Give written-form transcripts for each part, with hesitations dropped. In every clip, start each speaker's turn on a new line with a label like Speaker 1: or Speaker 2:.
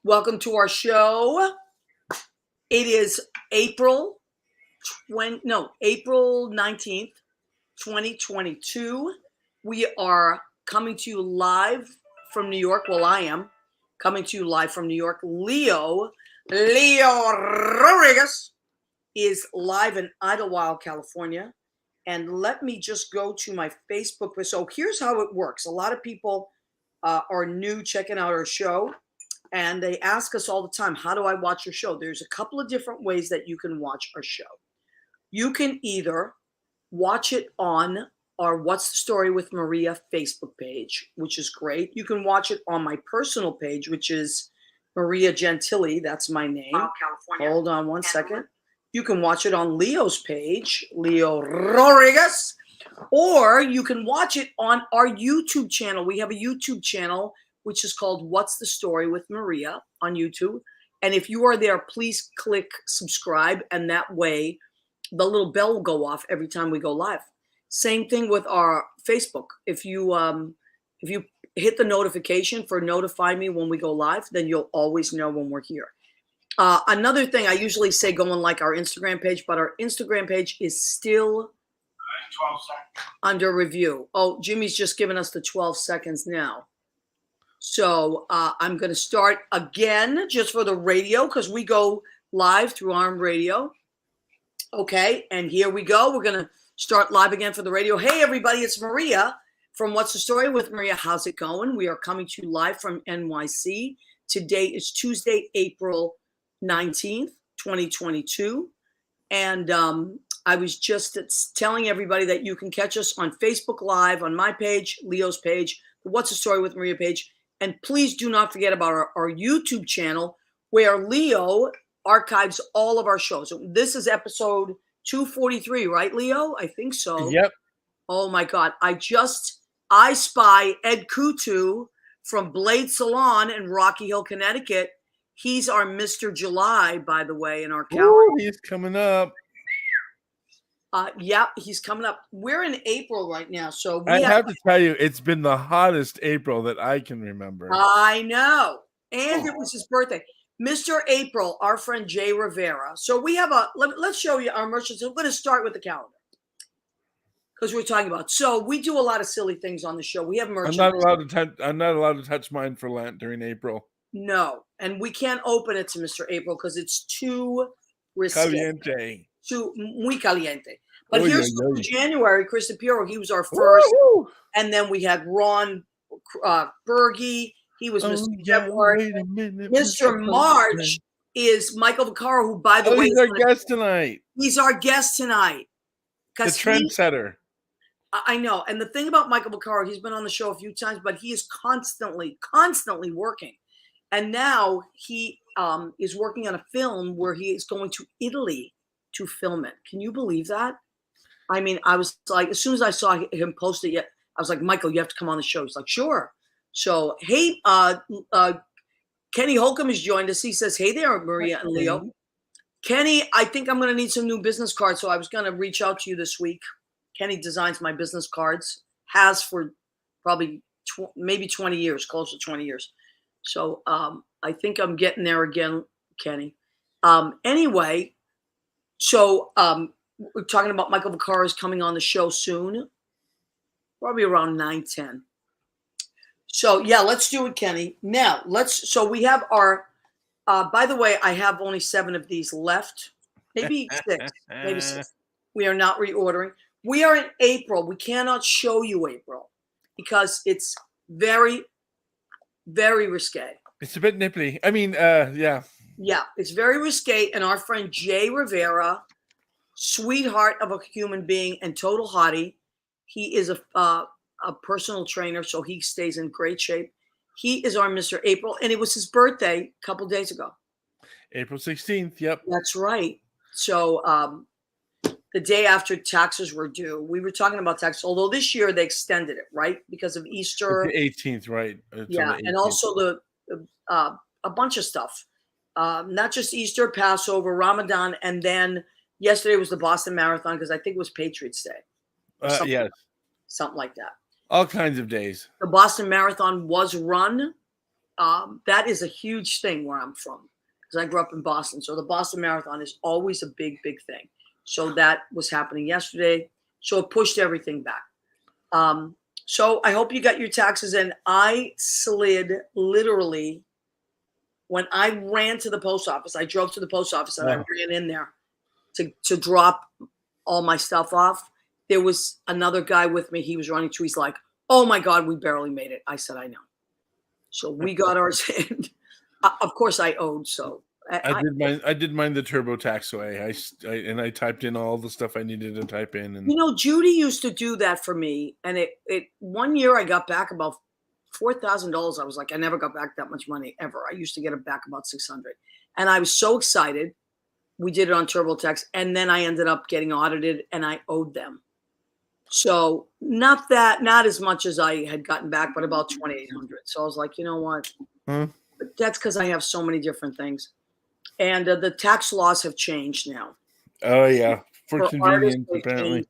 Speaker 1: Welcome to our show. It is April 19th, 2022. We are coming to you live from New York. Well, I am coming to you live from New York. Leo Rodriguez is live in Idlewild, California. And let me just go to my Facebook. So here's how it works. A lot of people are new checking out our show. And they ask us all the time, how do I watch your show? There's a couple of different ways that you can watch our show. You can either watch it on our What's the Story with Maria Facebook page, which is great. You can watch it on my personal page, which is Maria Gentili. That's my name. California. Hold on one second. You can watch it on Leo's page, Leo Rodriguez, or you can watch it on our YouTube channel. We have a YouTube channel which is called What's the Story with Maria on YouTube. And if you are there, please click subscribe. And that way the little bell will go off every time we go live. Same thing with our Facebook. If you hit the notification for notify me when we go live, then you'll always know when we're here. Another thing I usually say, go on like our Instagram page, but our Instagram page is still
Speaker 2: 12 seconds
Speaker 1: under review. Oh, Jimmy's just giving us the 12 seconds now. So I'm going to start again just for the radio because we go live through Arm Radio. Okay, and here we go. We're going to start live again for the radio. Hey, everybody, it's Maria from What's the Story with Maria. How's it going? We are coming to you live from NYC. Today is Tuesday, April 19th, 2022. And I was just telling everybody that you can catch us on Facebook Live, on my page, Leo's page, the What's the Story with Maria page. And please do not forget about our YouTube channel where Leo archives all of our shows. So this is episode 243, right, Leo? I think so.
Speaker 3: Yep.
Speaker 1: Oh, my God. I spy Ed Kutu from Blade Salon in Rocky Hill, Connecticut. He's our Mr. July, by the way, in our calendar.
Speaker 3: Ooh, he's coming up.
Speaker 1: Yeah, he's coming up. We're in April right now, so
Speaker 3: I have to tell you, it's been the hottest April that I can remember.
Speaker 1: I know, and it was his birthday, Mr. April, our friend Jay Rivera. So we have let's show you our merchants. I'm going to start with the calendar because we're talking about. So we do a lot of silly things on the show. We have merchants.
Speaker 3: I'm not allowed to touch mine for Lent during April.
Speaker 1: No, and we can't open it to Mr. April because it's too risky.
Speaker 3: Caliente.
Speaker 1: Too muy caliente. But here's January, Chris DePiero, he was our first.
Speaker 3: Woo-hoo!
Speaker 1: And then we had Ron Berge. He was Mr. February. Mr. March is Michael Vicaro, who, by the way,
Speaker 3: he's our guest tonight.
Speaker 1: He's our guest tonight.
Speaker 3: The trendsetter.
Speaker 1: I know. And the thing about Michael Vicaro, he's been on the show a few times, but he is constantly working. And now he is working on a film where he is going to Italy to film it. Can you believe that? I mean, I was like, as soon as I saw him post it, I was like, Michael, you have to come on the show. He's like, sure. So, hey, Kenny Holcomb has joined us. He says, hey there, Maria and Leo. Kenny, I think I'm going to need some new business cards. So I was going to reach out to you this week. Kenny designs my business cards, has for probably maybe 20 years, close to 20 years. So I think I'm getting there again, Kenny. Anyway, so we're talking about Michael Vicaro is coming on the show soon, probably around 9:10. So yeah, let's do it, Kenny. Now so we have our, by the way, I have only 7 of these left, maybe 6, We are not reordering. We are in April. We cannot show you April because it's very, very risque.
Speaker 3: It's a bit nipply. I mean, yeah.
Speaker 1: Yeah, it's very risque. And our friend Jay Rivera, sweetheart of a human being and total hottie. He is a personal trainer, so he stays in great shape. He is our Mr. April, and it was his birthday a couple days ago.
Speaker 3: April 16th, yep.
Speaker 1: That's right. So the day after taxes were due, we were talking about taxes, although this year they extended it, right? Because of Easter.
Speaker 3: It's the 18th, right?
Speaker 1: Yeah, and also a bunch of stuff. Not just Easter, Passover, Ramadan, and then yesterday was the Boston Marathon because I think it was Patriots Day.
Speaker 3: Yes.
Speaker 1: Something like that.
Speaker 3: All kinds of days.
Speaker 1: The Boston Marathon was run that is a huge thing where I'm from because I grew up in Boston. So the Boston Marathon is always a big, big thing. So that was happening yesterday. So it pushed everything back. So I hope you got your taxes in. I slid literally when I ran to the post office. I drove to the post office and I ran in there to drop all my stuff off. There was another guy with me. He was running too. He's like, "Oh my God, we barely made it." I said, "I know." So we got ours in. Of course, I owed. So
Speaker 3: I did mine the TurboTax way. I typed in all the stuff I needed to type in. And
Speaker 1: Judy used to do that for me, and it 1 year I got back about $4,000. I was like, I never got back that much money ever. I used to get it back about 600, and I was so excited. We did it on TurboTax, and then I ended up getting audited, and I owed them. So not as much as I had gotten back, but about 2,800. So I was like, you know what? But that's because I have so many different things. And the tax laws have changed now.
Speaker 3: Oh yeah, for convenience,
Speaker 1: artists,
Speaker 3: apparently.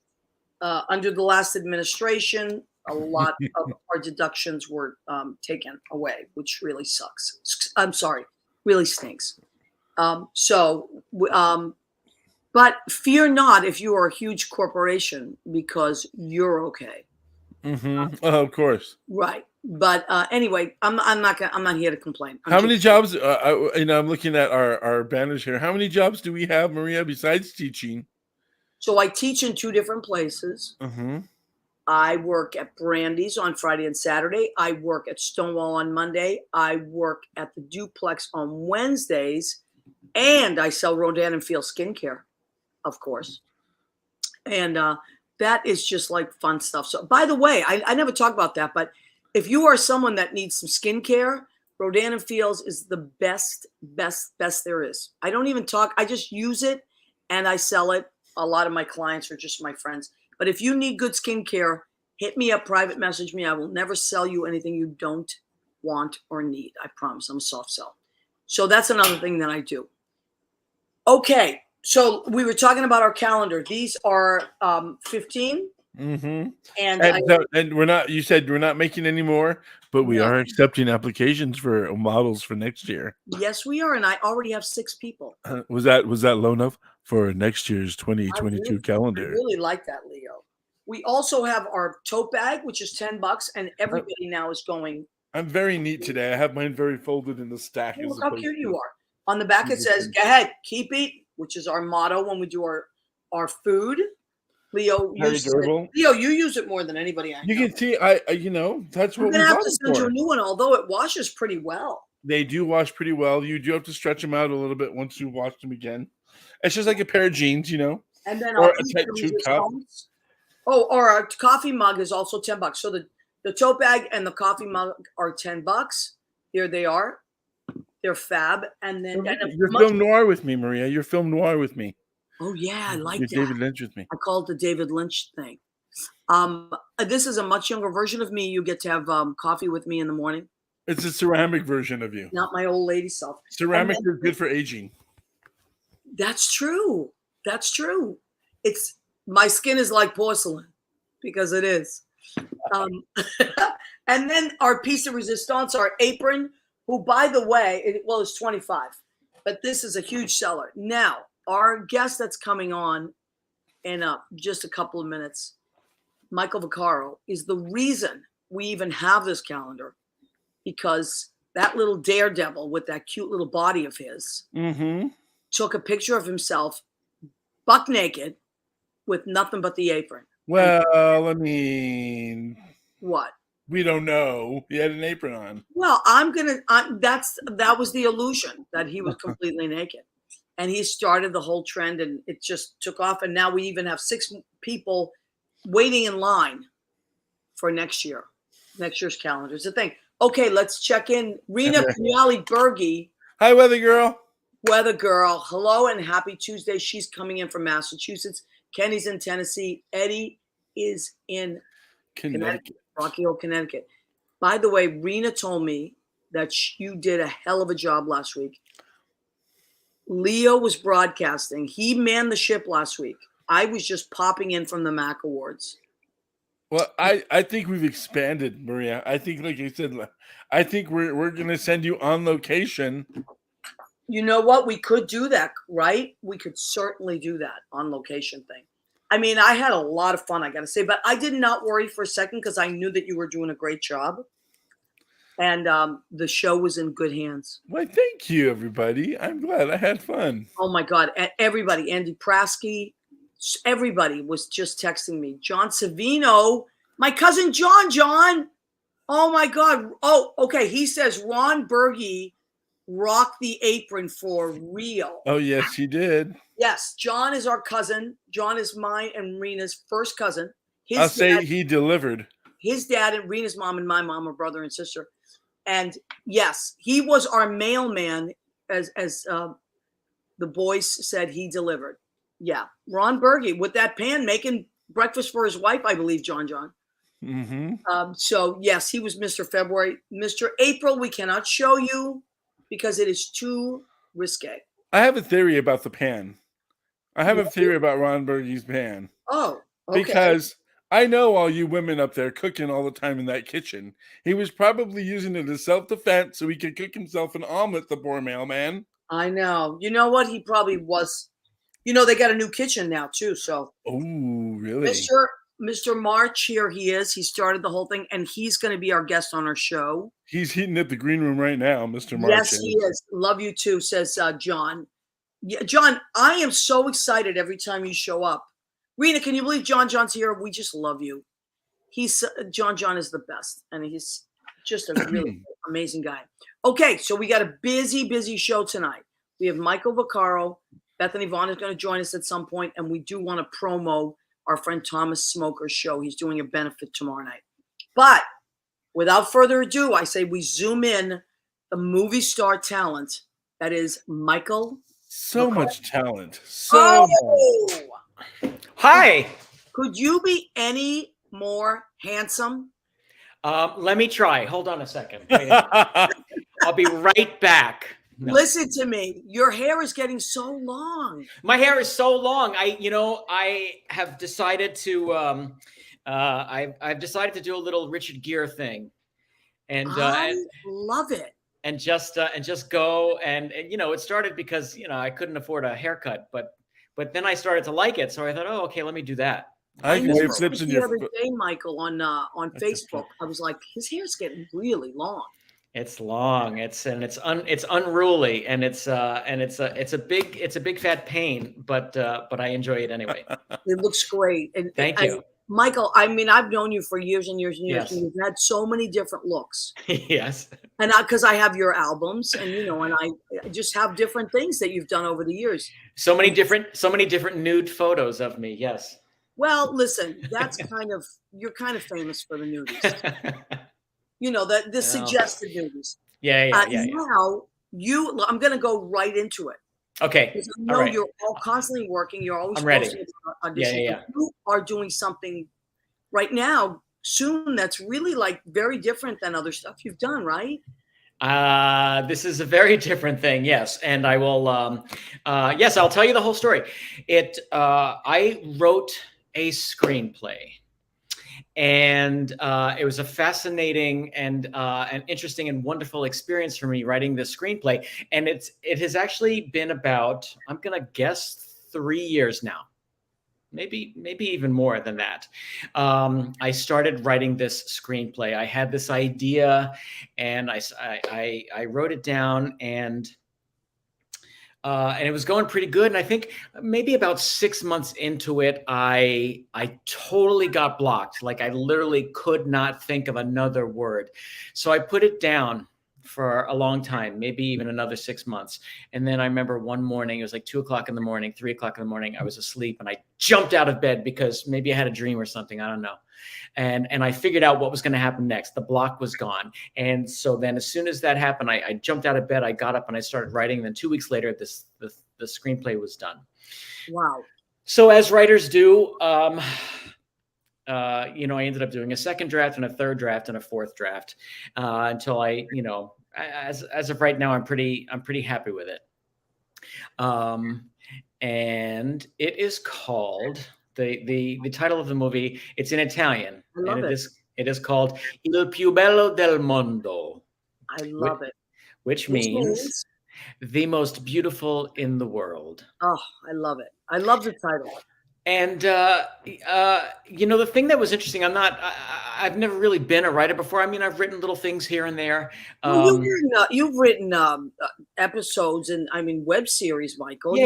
Speaker 1: Under the last administration, a lot of our deductions were taken away, which really sucks. I'm sorry, really stinks. But fear not if you are a huge corporation because you're okay.
Speaker 3: Oh, of course.
Speaker 1: Right. But anyway, I'm not here to complain.
Speaker 3: How many jobs? I'm looking at our banners here. How many jobs do we have, Maria, besides teaching?
Speaker 1: So I teach in 2 different places. I work at Brandy's on Friday and Saturday. I work at Stonewall on Monday. I work at the Duplex on Wednesdays, and I sell Rodan and Feel skincare, of course. And that is just like fun stuff. So, by the way, I never talk about that, but if you are someone that needs some skincare, Rodan and Feels is the best there is. I don't even talk. I just use it and I sell it. A lot of my clients are just my friends. But if you need good skincare, hit me up, private message me. I will never sell you anything you don't want or need. I promise. I'm a soft sell. So that's another thing that I do. Okay. So we were talking about our calendar. These are 15. And
Speaker 3: we're not. You said we're not making any more, but we are accepting applications for models for next year.
Speaker 1: Yes, we are, and I already have 6 people.
Speaker 3: Was that low enough for next year's 2022 calendar?
Speaker 1: I really like that, Leo. We also have our tote bag, which is $10, and everybody now is going.
Speaker 3: I'm very neat today. I have mine very folded in the stack.
Speaker 1: Hey, look how cute you are. On the back it says, "Go ahead, keep eating," which is our motto when we do our food. Leo, you use it more than anybody I know.
Speaker 3: You can see, that's what
Speaker 1: I'm gonna have to send you a new one, although it washes pretty well.
Speaker 3: They do wash pretty well. You do have to stretch them out a little bit once you wash them again. It's just like a pair of jeans, And then or a tight tube cup.
Speaker 1: Or a coffee mug is also $10. So the tote bag and the coffee mug are $10. Here they are. They're fab. And then
Speaker 3: you're film noir with me, Maria. You're film noir with me.
Speaker 1: Oh yeah, I like that.
Speaker 3: David Lynch with me.
Speaker 1: I call it the David Lynch thing. This is a much younger version of me. You get to have coffee with me in the morning.
Speaker 3: It's a ceramic version of you.
Speaker 1: Not my old lady self.
Speaker 3: Ceramic is good for aging.
Speaker 1: That's true. My skin is like porcelain because it is. And then our piece of resistance, our apron, who, by the way, it's 25, but this is a huge seller. Now, our guest that's coming on in just a couple of minutes, Michael Vicaro, is the reason we even have this calendar, because that little daredevil with that cute little body of his took a picture of himself buck naked with nothing but the apron.
Speaker 3: Well,
Speaker 1: what?
Speaker 3: We don't know. He had an apron on.
Speaker 1: Well, that was the illusion that he was completely naked. And he started the whole trend, and it just took off. And now we even have 6 people waiting in line for next year's calendar. It's a thing. Okay, let's check in. Rena Pignali-Bergi.
Speaker 3: Hi, Weather Girl.
Speaker 1: Weather Girl. Hello and happy Tuesday. She's coming in from Massachusetts. Kenny's in Tennessee. Eddie is in Connecticut, Rocky Hill, Connecticut. By the way, Rena told me that you did a hell of a job last week. Leo was broadcasting. He manned the ship last week. I was just popping in from the Mac Awards.
Speaker 3: Well, I think we've expanded, Maria. I think, like I said, I think we're gonna send you on location.
Speaker 1: You know what? We could do that, right? We could certainly do that on location thing. I mean, I had a lot of fun, I got to say, but I did not worry for a second because I knew that you were doing a great job, and the show was in good hands.
Speaker 3: Why, thank you, everybody. I'm glad I had fun.
Speaker 1: Oh my God. Everybody, Andy Prasky, everybody was just texting me. John Savino, my cousin John. Oh my God. Oh, okay. He says Ron Burgi rocked the apron for real.
Speaker 3: Oh, yes, he did.
Speaker 1: Yes. John is our cousin. John is mine and Rena's first cousin.
Speaker 3: I'll say he delivered.
Speaker 1: His dad and Rena's mom and my mom are brother and sister. And yes, he was our mailman, as the boys said. He delivered. Yeah, Ron Burgi with that pan making breakfast for his wife, I believe. John.
Speaker 3: Mm-hmm.
Speaker 1: So yes, he was Mr. February. Mr. April, we cannot show you because it is too risque.
Speaker 3: I have a theory about the pan. I have a theory about Ron Burgi's pan.
Speaker 1: Oh, okay.
Speaker 3: Because I know all you women up there cooking all the time in that kitchen. He was probably using it as self-defense so he could cook himself an omelet, the poor mailman.
Speaker 1: I know. You know what? He probably was. You know, they got a new kitchen now too. So,
Speaker 3: oh, really?
Speaker 1: Mr. March, here he is. He started the whole thing, and he's going to be our guest on our show.
Speaker 3: He's heating up the green room right now, Mr. March.
Speaker 1: Yes, he is. Love you too, says John. Yeah, John, I am so excited every time you show up. Rena, can you believe John's here? We just love you. He's John is the best, and he's just a really amazing guy. Okay, so we got a busy show tonight. We have Michael Vicaro. Bethany Vahn is going to join us at some point, and we do want to promo our friend Thomas Smoker's show. He's doing a benefit tomorrow night. But without further ado, I say we zoom in the movie star talent that is Michael.
Speaker 3: So much talent. So much.
Speaker 4: Hi.
Speaker 1: Could you be any more handsome?
Speaker 4: Let me try. Hold on a second. I'll be right back.
Speaker 1: No. Listen to me. Your hair is getting so long.
Speaker 4: My hair is so long. I have decided to I've decided to do a little Richard Gere thing. And
Speaker 1: I love it.
Speaker 4: And just go and it started because I couldn't afford a haircut, but then I started to like it, so I thought, oh, okay, let me do that.
Speaker 1: I wave flips in the other day, Michael, on Facebook. I was like, his hair's getting really long.
Speaker 4: It's long. It's unruly, and it's a big fat pain, but I enjoy it anyway.
Speaker 1: It looks great. And
Speaker 4: thank you.
Speaker 1: Michael, I mean, I've known you for years and years and years.
Speaker 4: Yes.
Speaker 1: And you've had so many different looks.
Speaker 4: Yes.
Speaker 1: And because I have your albums, and and I just have different things that you've done over the years.
Speaker 4: So many different nude photos of me. Yes.
Speaker 1: Well, listen, you're kind of famous for the nudies. The suggested nudies.
Speaker 4: Yeah.
Speaker 1: Now I'm going to go right into it.
Speaker 4: Okay.
Speaker 1: Because I know you're all constantly working. You're always
Speaker 4: ready.
Speaker 1: Audition.
Speaker 4: Yeah.
Speaker 1: You are doing something right now soon that's really like very different than other stuff you've done, right?
Speaker 4: This is a very different thing. Yes. And I will, yes, I'll tell you the whole story. I wrote a screenplay. And it was a fascinating and an interesting and wonderful experience for me writing this screenplay. And it has actually been about, I'm going to guess, 3 years now, maybe even more than that. I started writing this screenplay. I had this idea, and I wrote it down, and it was going pretty good. And I think maybe about 6 months into it, I totally got blocked. Like I literally could not think of another word. So I put it down for a long time, maybe even another 6 months. And then I remember one morning, it was like 2 o'clock in the morning, 3 o'clock in the morning. I was asleep and I jumped out of bed because maybe I had a dream or something. I don't know. And I figured out what was going to happen next. The block was gone. And so then as soon as that happened, I jumped out of bed, I got up and I started writing. And then 2 weeks later, the screenplay was done.
Speaker 1: Wow.
Speaker 4: So as writers do, I ended up doing a second draft and a third draft and a fourth draft until as of right now, I'm pretty happy with it. And it is called The title of the movie, it's in Italian,
Speaker 1: I love
Speaker 4: and
Speaker 1: it.
Speaker 4: it is called Il più bello del mondo,
Speaker 1: I love it.
Speaker 4: which means the most beautiful in the world.
Speaker 1: Oh, I love it. I love the title.
Speaker 4: And the thing that was interesting, I've never really been a writer before. I mean, I've written little things here and there.
Speaker 1: Well, you've written episodes and web series, Michael.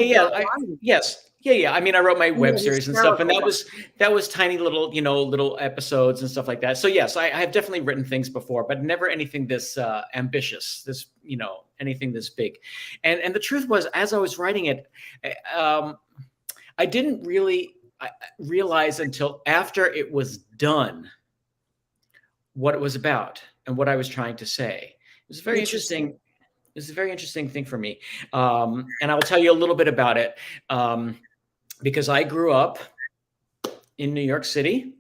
Speaker 4: Yes. I mean, I wrote my web series and stuff, and that was tiny little, little episodes and stuff like that. So yes, I have definitely written things before, but never anything this ambitious, anything this big. And the truth was, as I was writing it, I didn't really realize until after it was done what it was about and what I was trying to say. It was very interesting. It's a very interesting thing for me. And I'll tell you a little bit about it. Because I grew up in New York City,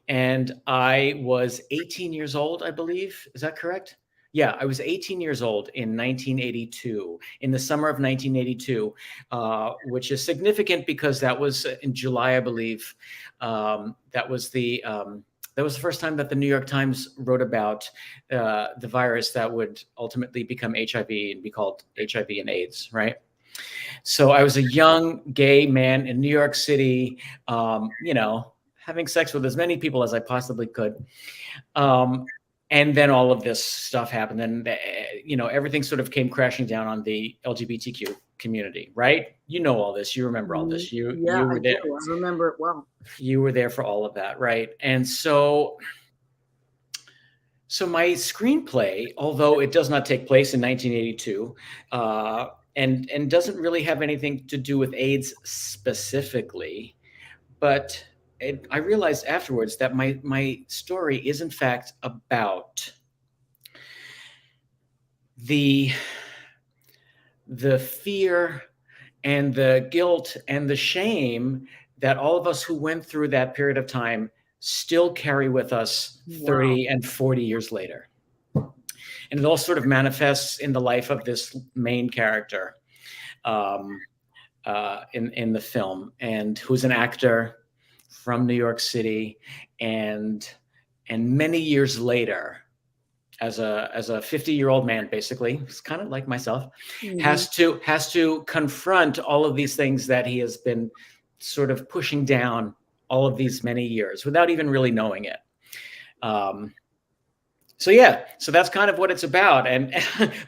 Speaker 4: and I was 18 years old, I believe. Is that correct? Yeah, I was 18 years old in 1982, in the summer of 1982, which is significant because that was in July, I believe. That was the first time that the New York Times wrote about the virus that would ultimately become HIV and be called HIV and AIDS, right? So I was a young gay man in New York City, having sex with as many people as I possibly could. And then all of this stuff happened, and everything sort of came crashing down on the LGBTQ community, right? You know all this. You remember all this. You were there.
Speaker 1: I remember it well. You
Speaker 4: were there for all of that, right? And so my screenplay, although it does not take place in 1982, and doesn't really have anything to do with AIDS specifically, but I realized afterwards that my story is in fact about the fear and the guilt and the shame that all of us who went through that period of time still carry with us 30 and 40 years later. And it all sort of manifests in the life of this main character in the film, and who's an actor from New York City, and many years later, as a 50-year-old man, basically, it's kind of like myself, has to confront all of these things that he has been sort of pushing down all of these many years without even really knowing it. So that's kind of what it's about,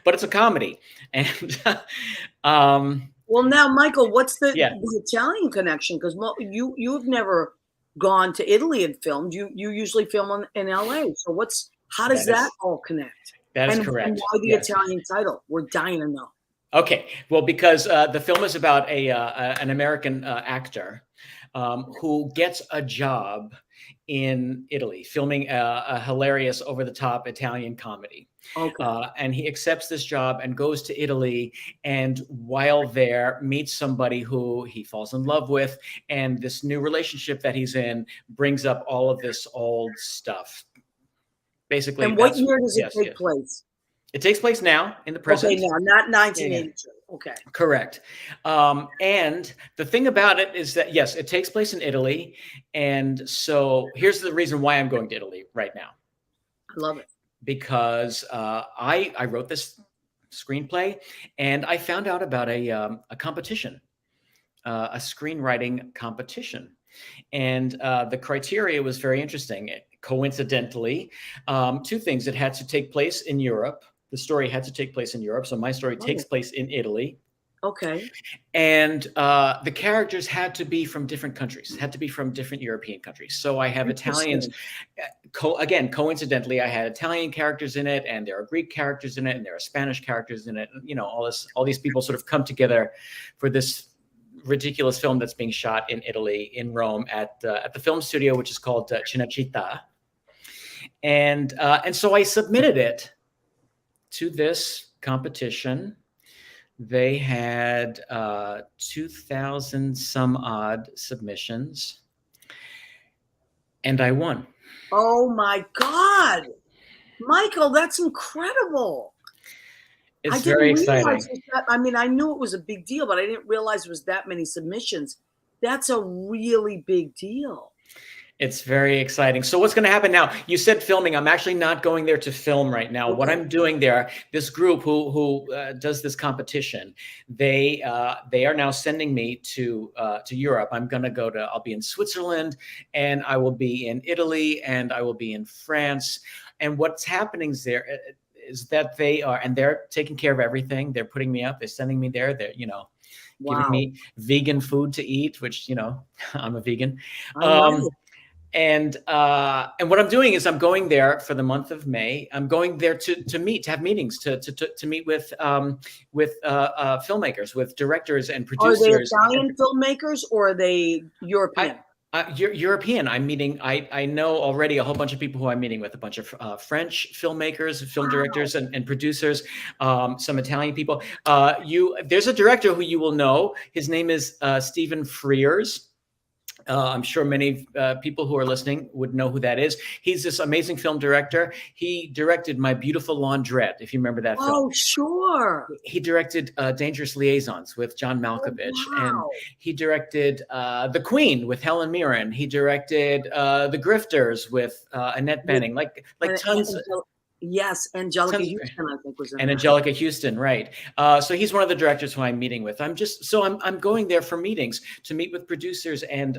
Speaker 4: but it's a comedy. And
Speaker 1: well, now, Michael, what's the Italian connection? Because you've never gone to Italy and filmed. You usually film in LA. So how does that all connect?
Speaker 4: That is correct.
Speaker 1: And why the Italian title? We're dying to know.
Speaker 4: Okay, well, because the film is about an American actor who gets a job in Italy, filming a hilarious, over-the-top Italian comedy.
Speaker 1: Okay.
Speaker 4: And he accepts this job and goes to Italy, and while there, meets somebody who he falls in love with, and this new relationship that he's in brings up all of this old stuff. Basically,
Speaker 1: and what year does it take place?
Speaker 4: It takes place now, in the present.
Speaker 1: Okay, now, not 1982. Yeah. Okay.
Speaker 4: Correct. And the thing about it is that, yes, it takes place in Italy. And so here's the reason why I'm going to Italy right now.
Speaker 1: I love it.
Speaker 4: Because I wrote this screenplay, and I found out about a competition, a screenwriting competition. And the criteria was very interesting. Coincidentally, two things. It had to take place in Europe. The story had to take place in Europe. So my story takes place in Italy.
Speaker 1: Okay.
Speaker 4: And the characters had to be from different countries, had to be from different European countries. So I have Italians. Again, coincidentally, I had Italian characters in it, and there are Greek characters in it, and there are Spanish characters in it. You know, all these people sort of come together for this ridiculous film that's being shot in Italy, in Rome, at the film studio, which is called Cinecittà. And so I submitted it to this competition. They had 2,000 some odd submissions, and I won.
Speaker 1: Oh my God, Michael, that's incredible.
Speaker 4: It's very exciting.
Speaker 1: I mean, I knew it was a big deal, but I didn't realize it was that many submissions. That's a really big deal.
Speaker 4: It's very exciting. So what's going to happen now? You said filming. I'm actually not going there to film right now. What I'm doing there, this group who does this competition, they are now sending me to Europe. I'm going to I'll be in Switzerland, and I will be in Italy, and I will be in France. And what's happening there is that they're taking care of everything. They're putting me up. They're sending me there. They're, giving me vegan food to eat, which, I'm a vegan. And what I'm doing is I'm going there for the month of May. I'm going there to have meetings, to meet with filmmakers, with directors and producers.
Speaker 1: Are they Italian filmmakers or are they European?
Speaker 4: European. I'm meeting. I know already a whole bunch of people who I'm meeting with. A bunch of French filmmakers, film directors, and producers. Some Italian people. There's a director who you will know. His name is Stephen Frears. I'm sure many people who are listening would know who that is. He's this amazing film director. He directed My Beautiful Laundrette, if you remember that film.
Speaker 1: Oh, sure.
Speaker 4: He directed Dangerous Liaisons with John Malkovich. And he directed The Queen with Helen Mirren. He directed The Grifters with Annette Bening. Like tons.
Speaker 1: Yes, Angelica Houston, I think, was in
Speaker 4: Angelica Houston, right? So he's one of the directors who I'm meeting with. I'm going there for meetings to meet with producers, and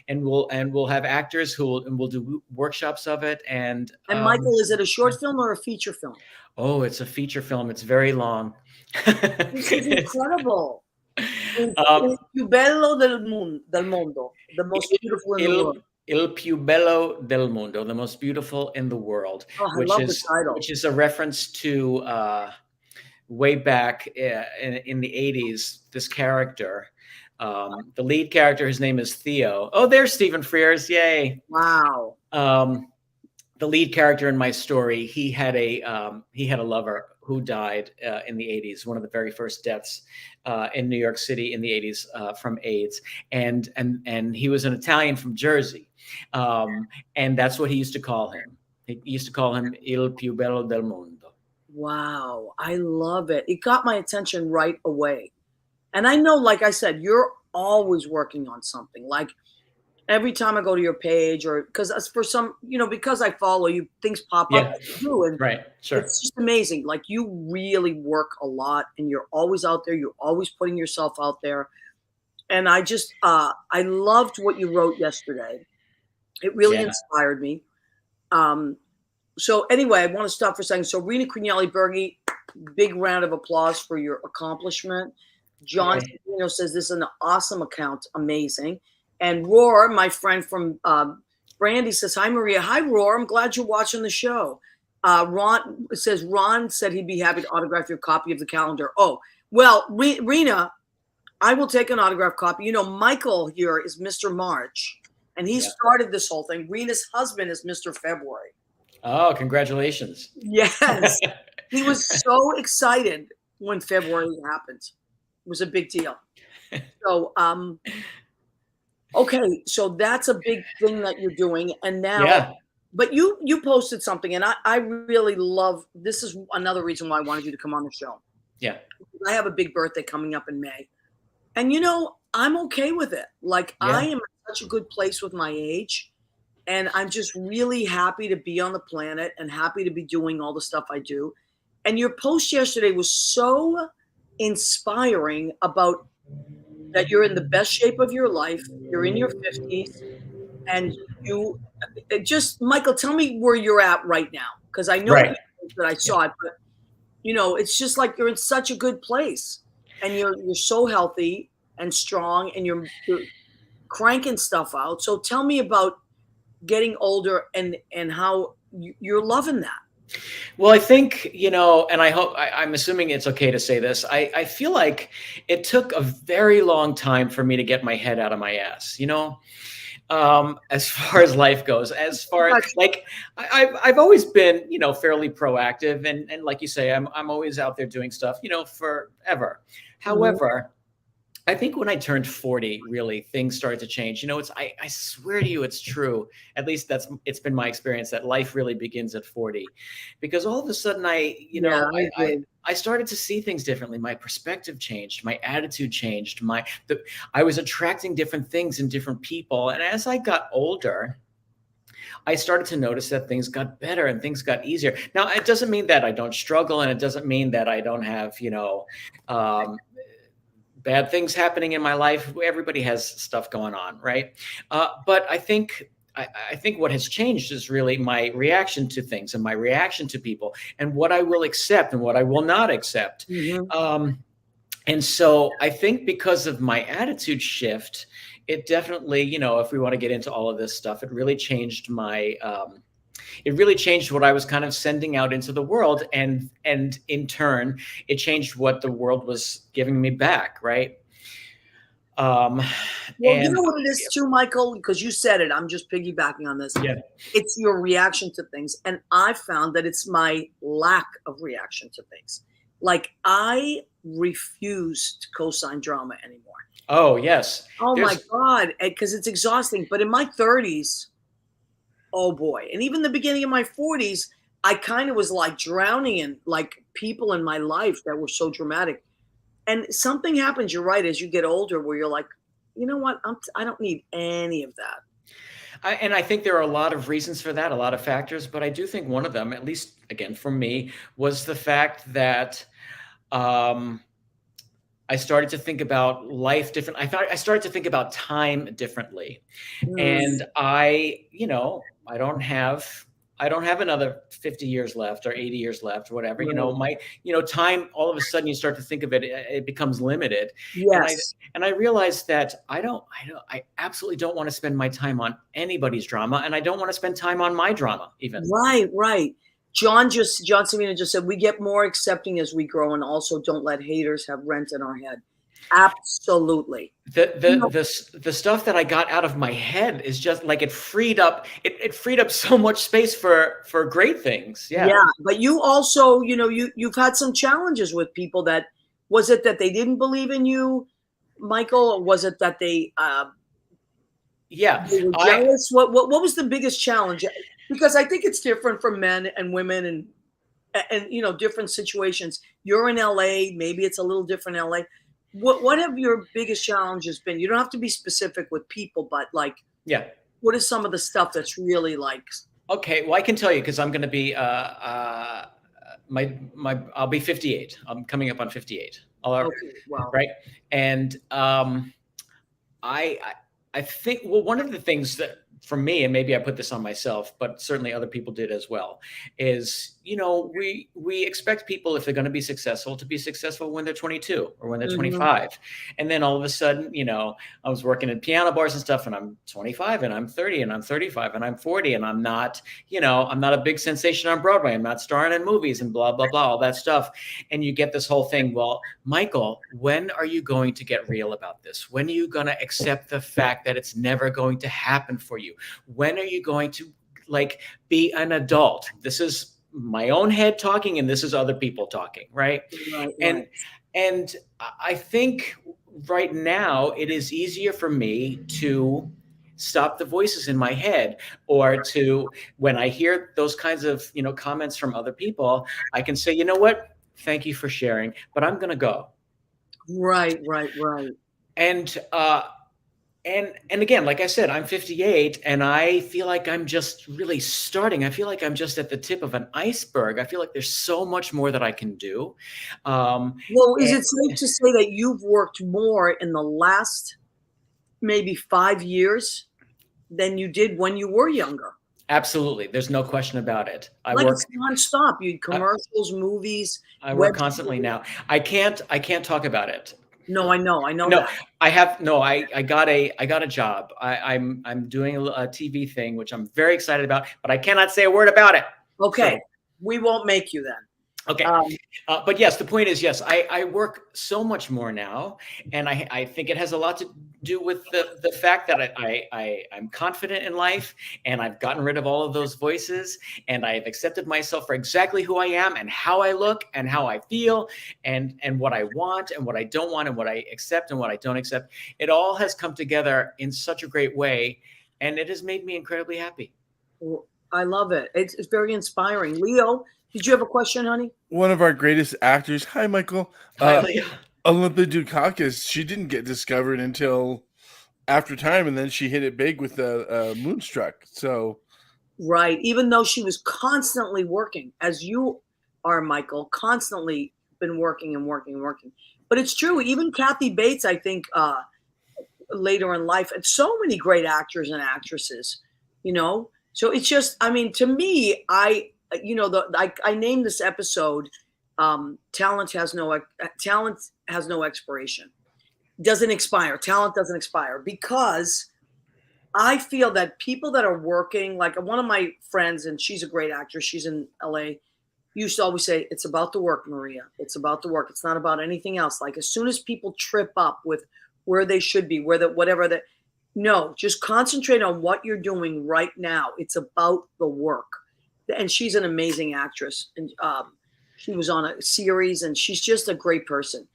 Speaker 4: we'll have actors who will do workshops of it. And
Speaker 1: Michael, is it a short film or a feature film?
Speaker 4: Oh, it's a feature film. It's very long.
Speaker 1: This is incredible. Il più bello del mondo, the most beautiful in the world.
Speaker 4: Il più bello del mondo, the most beautiful in the world,
Speaker 1: which
Speaker 4: is a reference to way back in the 80s. This character, the lead character, his name is Theo. Oh, there's Stephen Frears! Yay!
Speaker 1: Wow.
Speaker 4: The lead character in my story, he had a lover who died in the 80s, one of the very first deaths in New York City in the 80s from AIDS, and he was an Italian from Jersey. And that's what he used to call him. He used to call him Il più bello del mondo.
Speaker 1: Wow, I love it. It got my attention right away. And I know, like I said, you're always working on something. Like every time I go to your page, or because for some, because I follow you, things pop up. And
Speaker 4: right, sure.
Speaker 1: It's just amazing. Like you really work a lot, and you're always out there. You're always putting yourself out there. And I just, I loved what you wrote yesterday. It really inspired me. So anyway, I want to stop for a second. So Rena Crignelli-Berghi, big round of applause for your accomplishment. John says this is an awesome account. Amazing. And Roar, my friend from Brandy, says, hi, Maria. Hi, Roar. I'm glad you're watching the show. Ron said he'd be happy to autograph your copy of the calendar. Oh, well, Rena, I will take an autograph copy. Michael here is Mr. March, and he started this whole thing. Rena's husband is Mr. February.
Speaker 4: Oh, congratulations.
Speaker 1: Yes. He was so excited when February happened. It was a big deal. So, okay. So that's a big thing that you're doing. And now, but you posted something, and I really love, this is another reason why I wanted you to come on the show.
Speaker 4: Yeah.
Speaker 1: I have a big birthday coming up in May. And, I'm okay with it. Like I am in such a good place with my age. And I'm just really happy to be on the planet and happy to be doing all the stuff I do. And your post yesterday was so inspiring about that you're in the best shape of your life. You're in your 50s. And Michael, tell me where you're at right now. Because I know that I saw it. But, it's just like you're in such a good place. And you're so healthy and strong. And you're cranking stuff out. So tell me about getting older and how you're loving that.
Speaker 4: Well, I think, and I hope, I'm assuming it's okay to say this. I feel like it took a very long time for me to get my head out of my ass, as far as life goes, as far as like, I've always been, fairly proactive. And like you say, I'm always out there doing stuff, forever. However, I think when I turned 40, really things started to change. I swear to you, it's true. At least it's been my experience that life really begins at 40, because all of a sudden I I started to see things differently. My perspective changed. My attitude changed. I was attracting different things in different people. And as I got older, I started to notice that things got better and things got easier. Now, it doesn't mean that I don't struggle, and it doesn't mean that I don't have, bad things happening in my life. Everybody has stuff going on, right? But I think what has changed is really my reaction to things and my reaction to people and what I will accept and what I will not accept. And so I think because of my attitude shift, it definitely, if we want to get into all of this stuff, it really changed what I was kind of sending out into the world. And in turn, it changed what the world was giving me back. Right.
Speaker 1: Well, you know what it is too, Michael, because you said it. I'm just piggybacking on this.
Speaker 4: Yeah.
Speaker 1: It's your reaction to things. And I found that it's my lack of reaction to things. Like, I refuse to co-sign drama anymore.
Speaker 4: Oh, yes.
Speaker 1: Oh, my God. Because it's exhausting. But in my 30s, oh, boy. And even the beginning of my 40s, I kind of was like drowning in like people in my life that were so dramatic. And something happens, you're right, as you get older, where you're like, you know what? I don't need any of that.
Speaker 4: And I think there are a lot of reasons for that, a lot of factors, but I do think one of them, at least again for me, was the fact that I started to think about life different. I started to think about time differently, and I don't have another 50 years left or 80 years left, or whatever. Time, all of a sudden you start to think of it, it becomes limited.
Speaker 1: Yes.
Speaker 4: And I realized that I absolutely don't want to spend my time on anybody's drama, and I don't want to spend time on my drama even.
Speaker 1: Right. John Savina just said, we get more accepting as we grow, and also don't let haters have rent in our head. Absolutely.
Speaker 4: The stuff that I got out of my head is just like it freed up so much space for great things. Yeah.
Speaker 1: But you also, you've had some challenges with people was it that they didn't believe in you, Michael, or was it that they were jealous? What was the biggest challenge? Because I think it's different for men and women and different situations. You're in LA, maybe it's a little different in LA. What have your biggest challenges been? You don't have to be specific with people, but what is some of the stuff that's really like?
Speaker 4: Okay, well, I can tell you because I'm going to be I'll be 58. I'm coming up on 58. Right, and I think one of the things that for me, and maybe I put this on myself, but certainly other people did as well, is, we expect people, if they're going to be successful when they're 22 or when they're 25. And then all of a sudden, I was working in piano bars and stuff, and I'm 25 and I'm 30 and I'm 35 and I'm 40 and I'm not a big sensation on Broadway. I'm not starring in movies and blah, blah, blah, all that stuff. And you get this whole thing. Well, Michael, when are you going to get real about this? When are you going to accept the fact that it's never going to happen for you? When are you going to be an adult? This is my own head talking, and this is other people talking, right? And I think right now it is easier for me to stop the voices in my head, or to, when I hear those kinds of comments from other people, I can say, you know what? Thank you for sharing, but I'm going to go.
Speaker 1: Right.
Speaker 4: And again, like I said, I'm 58 and I feel like I'm just really starting. I feel like I'm just at the tip of an iceberg. I feel like there's so much more that I can do.
Speaker 1: Is it safe to say that you've worked more in the last maybe 5 years than you did when you were younger?
Speaker 4: Absolutely. There's no question about it.
Speaker 1: It's nonstop. You commercials, movies.
Speaker 4: I work constantly now. I can't talk about it.
Speaker 1: No, I know.
Speaker 4: No,
Speaker 1: that.
Speaker 4: I got a job. I'm doing a TV thing, which I'm very excited about, but I cannot say a word about it.
Speaker 1: Okay.
Speaker 4: So,
Speaker 1: we won't make you then.
Speaker 4: Okay. But yes, the point is, yes, I work so much more now. And I think it has a lot to do with the fact that I'm confident in life, and I've gotten rid of all of those voices, and I've accepted myself for exactly who I am and how I look and how I feel and what I want and what I don't want and what I accept and what I don't accept. It all has come together in such a great way, and it has made me incredibly happy.
Speaker 1: Well, I love it. It's very inspiring. Leo, Did you have a question, honey?
Speaker 3: One of our greatest actors. Hi, Michael.
Speaker 4: Hi, Leah.
Speaker 3: Olympia Dukakis. She didn't get discovered until after time, and then she hit it big with the Moonstruck. So,
Speaker 1: Right. Even though she was constantly working, as you are, Michael, constantly been working and working and working. But it's true. Even Kathy Bates, I think, later in life, and so many great actors and actresses, you know. So it's just, I mean, to me, I named this episode, "Talent has no expiration, doesn't expire. Talent doesn't expire," because I feel that people that are working, like one of my friends, and she's a great actress, she's in LA, used to always say, "It's about the work, Maria. It's about the work. It's not about anything else." Like as soon as people trip up with where they should be, no, just concentrate on what you're doing right now. It's about the work. And she's an amazing actress. And she was on a series, and she's just a great person.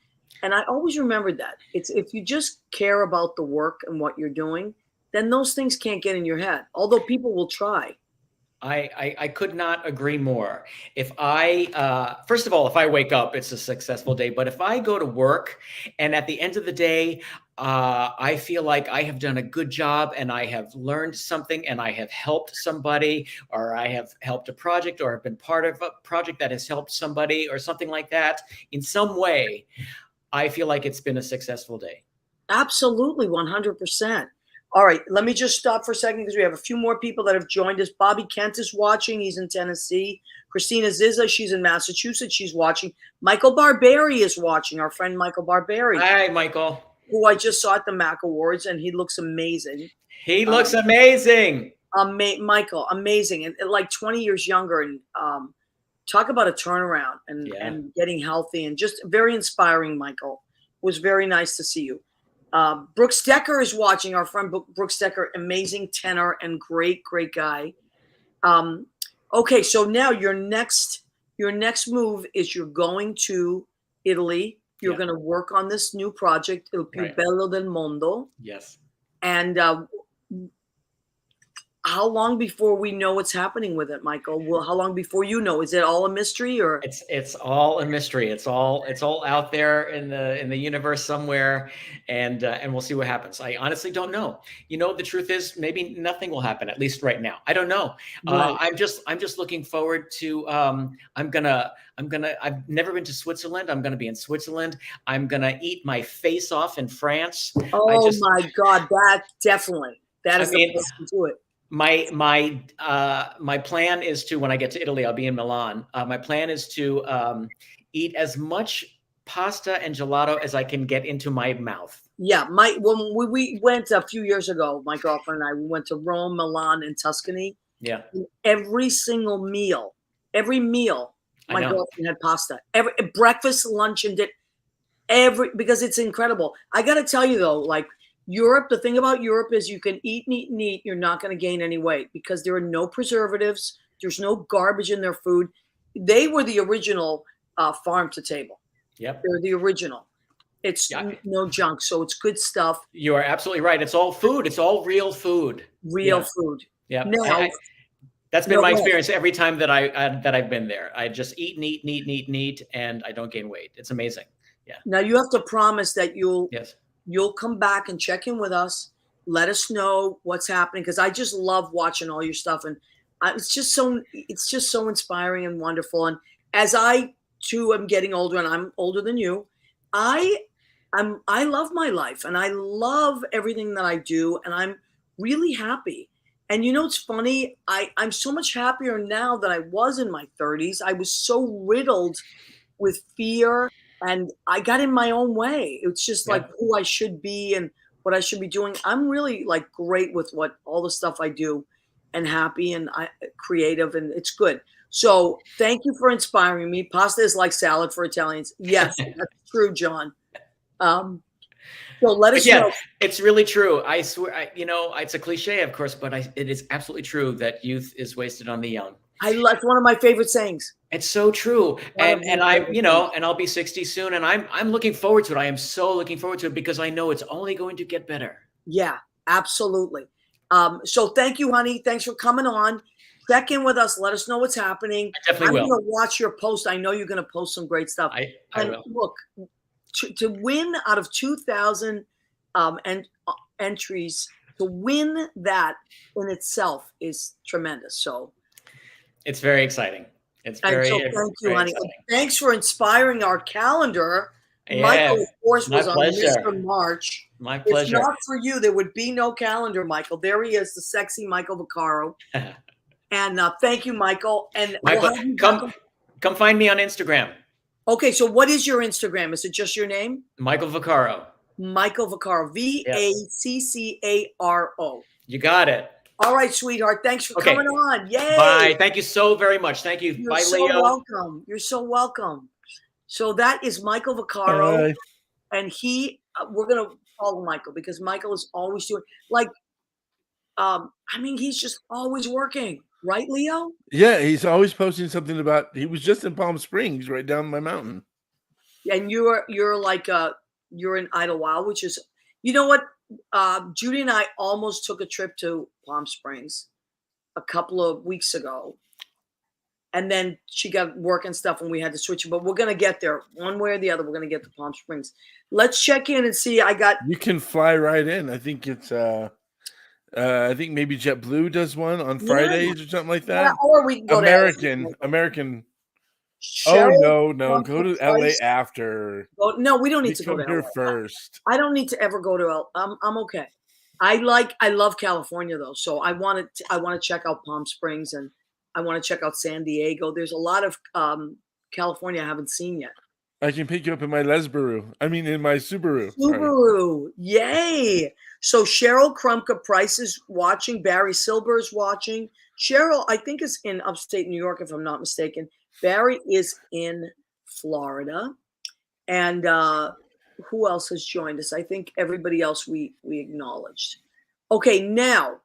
Speaker 1: And I always remembered that. It's if you just care about the work and what you're doing, then those things can't get in your head. Although people will try.
Speaker 4: I could not agree more. If I, first of all, if I wake up, it's a successful day. But if I go to work and at the end of the day, I feel like I have done a good job and I have learned something and I have helped somebody, or I have helped a project, or have been part of a project that has helped somebody or something like that in some way, I feel like it's been a successful day.
Speaker 1: Absolutely, 100%. All right, let me just stop for a second because we have a few more people that have joined us. Bobby Kent is watching. He's in Tennessee. Christina Zizza, she's in Massachusetts. She's watching. Michael Barberi is watching, our friend Michael Barberi.
Speaker 4: Hi, Michael.
Speaker 1: Who I just saw at the MAC Awards, and he looks amazing.
Speaker 4: He looks amazing.
Speaker 1: Michael, amazing. And like 20 years younger. And talk about a turnaround and getting healthy, and just very inspiring, Michael. It was very nice to see you. Brooks Decker is watching, our friend Brooks Decker, amazing tenor and great guy. Okay, so now your next move is you're going to Italy. You're going to work on this new project, Il più bello del mondo.
Speaker 4: Yes.
Speaker 1: And how long before we know what's happening with it, Michael? Well, how long before you know? Is it all a mystery, or
Speaker 4: it's all a mystery? It's all out there in the universe somewhere, and we'll see what happens. I honestly don't know. You know, the truth is maybe nothing will happen, at least right now. I don't know. Right. I'm just looking forward to. I've never been to Switzerland. I'm gonna be in Switzerland. I'm gonna eat my face off in France.
Speaker 1: Oh my God, that is the place to do it.
Speaker 4: My plan is to, when I get to Italy, I'll be in Milan. My plan is to eat as much pasta and gelato as I can get into my mouth.
Speaker 1: Yeah, when we went a few years ago, my girlfriend and I, we went to Rome, Milan, and Tuscany.
Speaker 4: Yeah.
Speaker 1: And every meal, my girlfriend had pasta. Every breakfast, lunch, and dinner. Because it's incredible. I got to tell you though, like. Europe, the thing about Europe is you can eat and eat and eat. You're not going to gain any weight because there are no preservatives. There's no garbage in their food. They were the original farm to table.
Speaker 4: Yep.
Speaker 1: They're the original. It's no junk. So it's good stuff.
Speaker 4: You are absolutely right. It's all food. It's all real food.
Speaker 1: Food.
Speaker 4: Yeah.
Speaker 1: Now,
Speaker 4: that's been my experience every time that I've been there. I just eat and eat and eat and eat and eat, and I don't gain weight. It's amazing. Yeah.
Speaker 1: Now you have to promise that you'll come back and check in with us. Let us know what's happening, because I just love watching all your stuff, and it's just so inspiring and wonderful. And as I too am getting older, and I'm older than you, I love my life, and I love everything that I do, and I'm really happy. And you know, it's funny. I'm so much happier now than I was in my 30s. I was so riddled with fear. And I got in my own way. It's just like who I should be and what I should be doing. I'm really like great with all the stuff I do, and happy and creative, and it's good. So thank you for inspiring me. Pasta is like salad for Italians. Yes, that's true, John. So let us know.
Speaker 4: It's really true. I swear, it's a cliche, of course, but it is absolutely true that youth is wasted on the young.
Speaker 1: It's one of my favorite sayings.
Speaker 4: It's so true. And I'm, and I'll be 60 soon, and I'm looking forward to it. I am so looking forward to it because I know it's only going to get better.
Speaker 1: Yeah, absolutely. So thank you, honey. Thanks for coming on. check in with us. Let us know what's happening.
Speaker 4: I definitely
Speaker 1: I'm
Speaker 4: will.
Speaker 1: going to watch your post. I know you're going to post some great stuff.
Speaker 4: I
Speaker 1: And
Speaker 4: will.
Speaker 1: look, to win out of 2,000 entries, to win that in itself is tremendous. So
Speaker 4: It's very exciting. It's
Speaker 1: and
Speaker 4: very,
Speaker 1: so thank you,
Speaker 4: very
Speaker 1: honey.
Speaker 4: exciting.
Speaker 1: Thanks for inspiring our calendar.
Speaker 4: Yeah,
Speaker 1: Michael, of course,
Speaker 4: my
Speaker 1: was on
Speaker 4: pleasure.
Speaker 1: Mr. March.
Speaker 4: My
Speaker 1: If
Speaker 4: pleasure.
Speaker 1: not for you, there would be no calendar, Michael. There he is, the sexy Michael Vaccarro. And thank you, Michael. And we'll
Speaker 4: Michael,
Speaker 1: have you back.
Speaker 4: come find me on Instagram.
Speaker 1: Okay, so what is your Instagram? Is it just your name?
Speaker 4: Michael Vicaro.
Speaker 1: Michael Vaccarro. Vaccaro.
Speaker 4: You got it.
Speaker 1: All right, sweetheart. Thanks for coming on. Yay.
Speaker 4: Bye. Thank you so very much. Thank you.
Speaker 1: You're
Speaker 4: Bye,
Speaker 1: so
Speaker 4: Leo.
Speaker 1: welcome. You're so welcome. So that is Michael Vicaro. And we're going to follow Michael because Michael is always doing he's just always working. Right, Leo?
Speaker 3: Yeah, he's always posting something about. He was just in Palm Springs, right down my mountain.
Speaker 1: And you're you're in Idlewild, which is, you know what? Judy and I almost took a trip to Palm Springs a couple of weeks ago, and then she got work and stuff, and we had to switch it. But we're gonna get there one way or the other. We're gonna get to Palm Springs. Let's check in and see.
Speaker 3: You can fly right in. I think it's I think maybe JetBlue does one on Fridays or something like that.
Speaker 1: Yeah, or we can go
Speaker 3: American.
Speaker 1: Cheryl,
Speaker 3: Oh no, go to LA after.
Speaker 1: No, we don't need to go
Speaker 3: come
Speaker 1: to
Speaker 3: here
Speaker 1: LA
Speaker 3: first.
Speaker 1: I don't need to ever go to LA. I'm okay. I love California though, so I want to check out Palm Springs and I want to check out San Diego. There's a lot of California I haven't seen yet.
Speaker 3: I can pick you up in my Subaru.
Speaker 1: Subaru, yay! So Cheryl Krumka Price is watching. Barry Silber is watching. Cheryl, I think, is in upstate New York, if I'm not mistaken. Barry is in Florida, and who else has joined us? I think everybody else we acknowledged. Okay, now